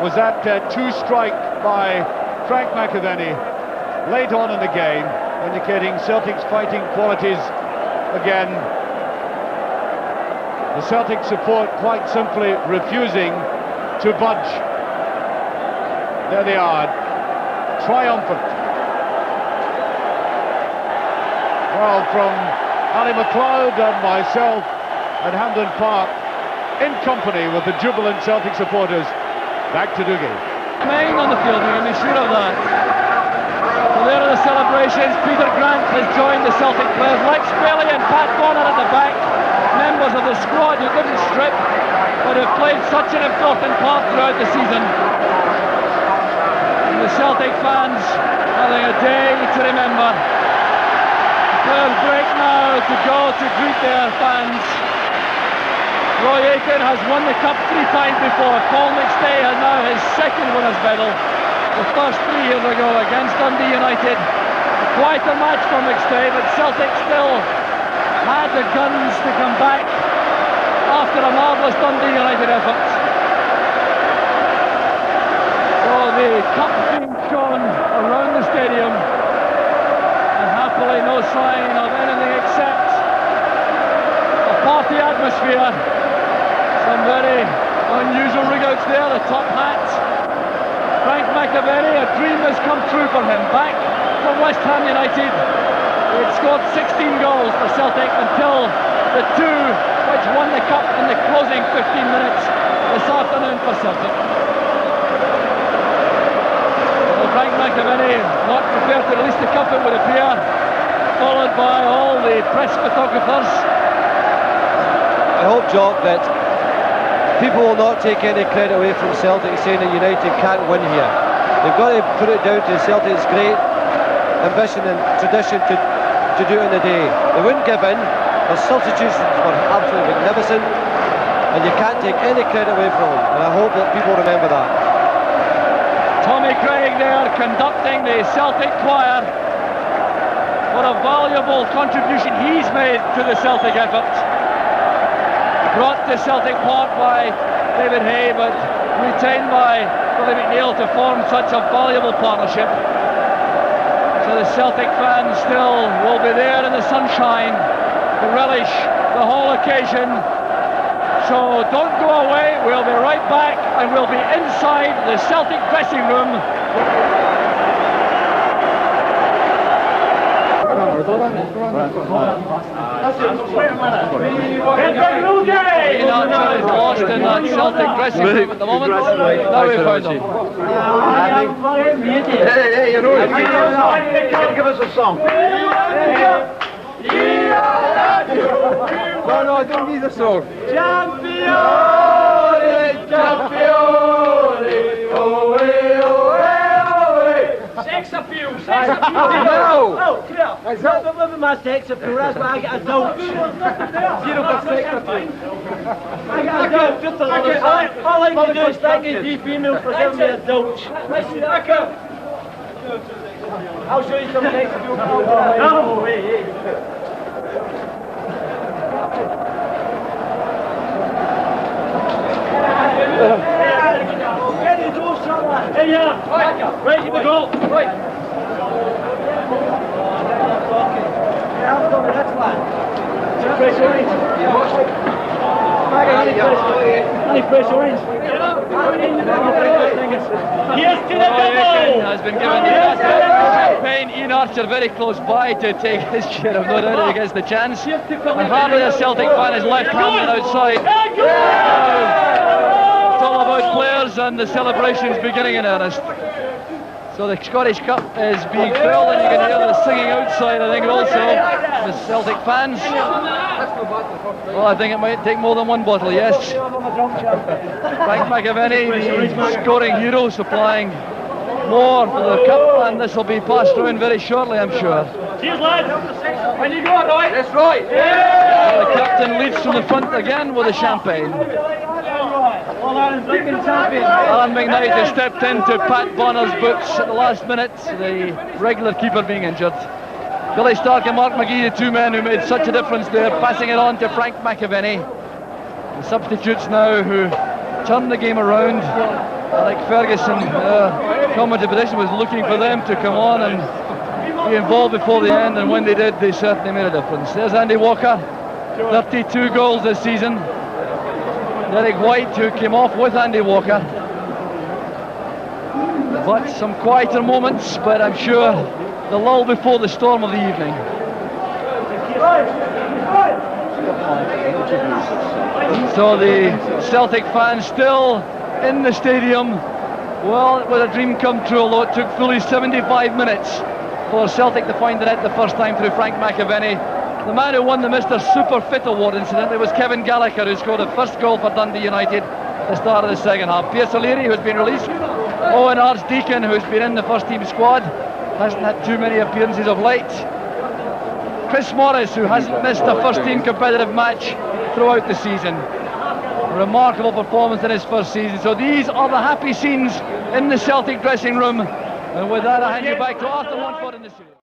was that two-strike by Frank McAvenny late on in the game, indicating Celtic's fighting qualities again. The Celtic support quite simply refusing to budge. There they are, triumphant. Well, from Ali McLeod and myself at Hampden Park, in company with the jubilant Celtic supporters, back to Dougie. Remain on the field, you can be sure of that. So there are the celebrations. Peter Grant has joined the Celtic players. Lex Bailey and Pat Bonner at the back, members of the squad who didn't strip, but have played such an important part throughout the season. And the Celtic fans having a day to remember. The players break now to go to greet their fans. Roy Aitken has won the cup 3 times before. Paul McStay has now his second winner's medal. The first 3 years ago against Dundee United. Quite a match for McStay, but Celtic still had the guns to come back after a marvellous Dundee United effort. So the cup being shown around the stadium, and happily no sign of anything except a party atmosphere. Some very unusual rig-outs there, the top hat. Frank McAvenny, a dream has come true for him. Back from West Ham United. He had scored 16 goals for Celtic until the 2 which won the cup in the closing 15 minutes this afternoon for Celtic. Well, Frank McAvenny not prepared to release the cup, it would appear, followed by all the press photographers. I hope, Jock, that people will not take any credit away from Celtic saying that United can't win here. They've got to put it down to Celtic's great ambition and tradition to do it in the day. They wouldn't give in. Their substitutions were absolutely magnificent, and you can't take any credit away from them, and I hope that people remember that. Tommy Craig there conducting the Celtic choir. What a valuable contribution he's made to the Celtic effort. Brought to Celtic Park by David Hay, but retained by Billy McNeil to form such a valuable partnership. So the Celtic fans still will be there in the sunshine to relish the whole occasion. So don't go away, we'll be right back and we'll be inside the Celtic dressing room. Ian is lost in that Celtic dressing room at the moment. Now we found him. Hey, you know, give us a song. No, I don't need a song. Champione, champione, oe, oe, oe. Sex appeal, sex appeal. No! Oh, clear. I don't live in my sex appeal, that's why I get a doubt. 0% sex appeal. I get a doubt, just a little. All I like to do is thank you female for giving me a doubt. I'll show you some sex appeal. No, wait. Hey, yeah! Right, here we go! Right! Fresh orange! Honey, fresh orange! Here's to the double! Has been given the champagne. Ian Archer very close by to take his share of no doubt he gets the chance. And hardly a Celtic fan is left-handed outside. It's all about players and the celebrations beginning in earnest. So the Scottish Cup is being filled and you can hear the singing outside, I think, also, the Celtic fans. Well, I think it might take more than one bottle, yes. Frank McAvenny, the scoring hero, supplying more for the cup, and this will be passed around very shortly, I'm sure. Cheers, lads! When you go, Roy! That's right! Yeah. The captain leads from the front again with the champagne. Alan McKnight has stepped into Pat Bonner's boots at the last minute, the regular keeper being injured. Billy Stark and Mark McGee, the two men who made such a difference there, passing it on to Frank McAvenny. The substitutes now who turned the game around. Like Ferguson, commentary position was looking for them to come on and be involved before the end, and when they did, they certainly made a difference. There's Andy Walker, 32 goals this season. Derek White, who came off with Andy Walker. But some quieter moments, but I'm sure the lull before the storm of the evening. So the Celtic fans still in the stadium. Well, it was a dream come true, although it took fully 75 minutes for Celtic to find the net the first time through Frank McAvenny. The man who won the Mr. Super Fit Award, incidentally, was Kevin Gallagher, who scored the first goal for Dundee United at the start of the second half. Pierce O'Leary, who's been released. Owen Archdeacon, who's been in the first team squad, hasn't had too many appearances of late. Chris Morris, who hasn't missed a first team competitive match throughout the season. Remarkable performance in his first season. So these are the happy scenes in the Celtic dressing room. And with that, I hand you back to Arthur Montfort in the studio.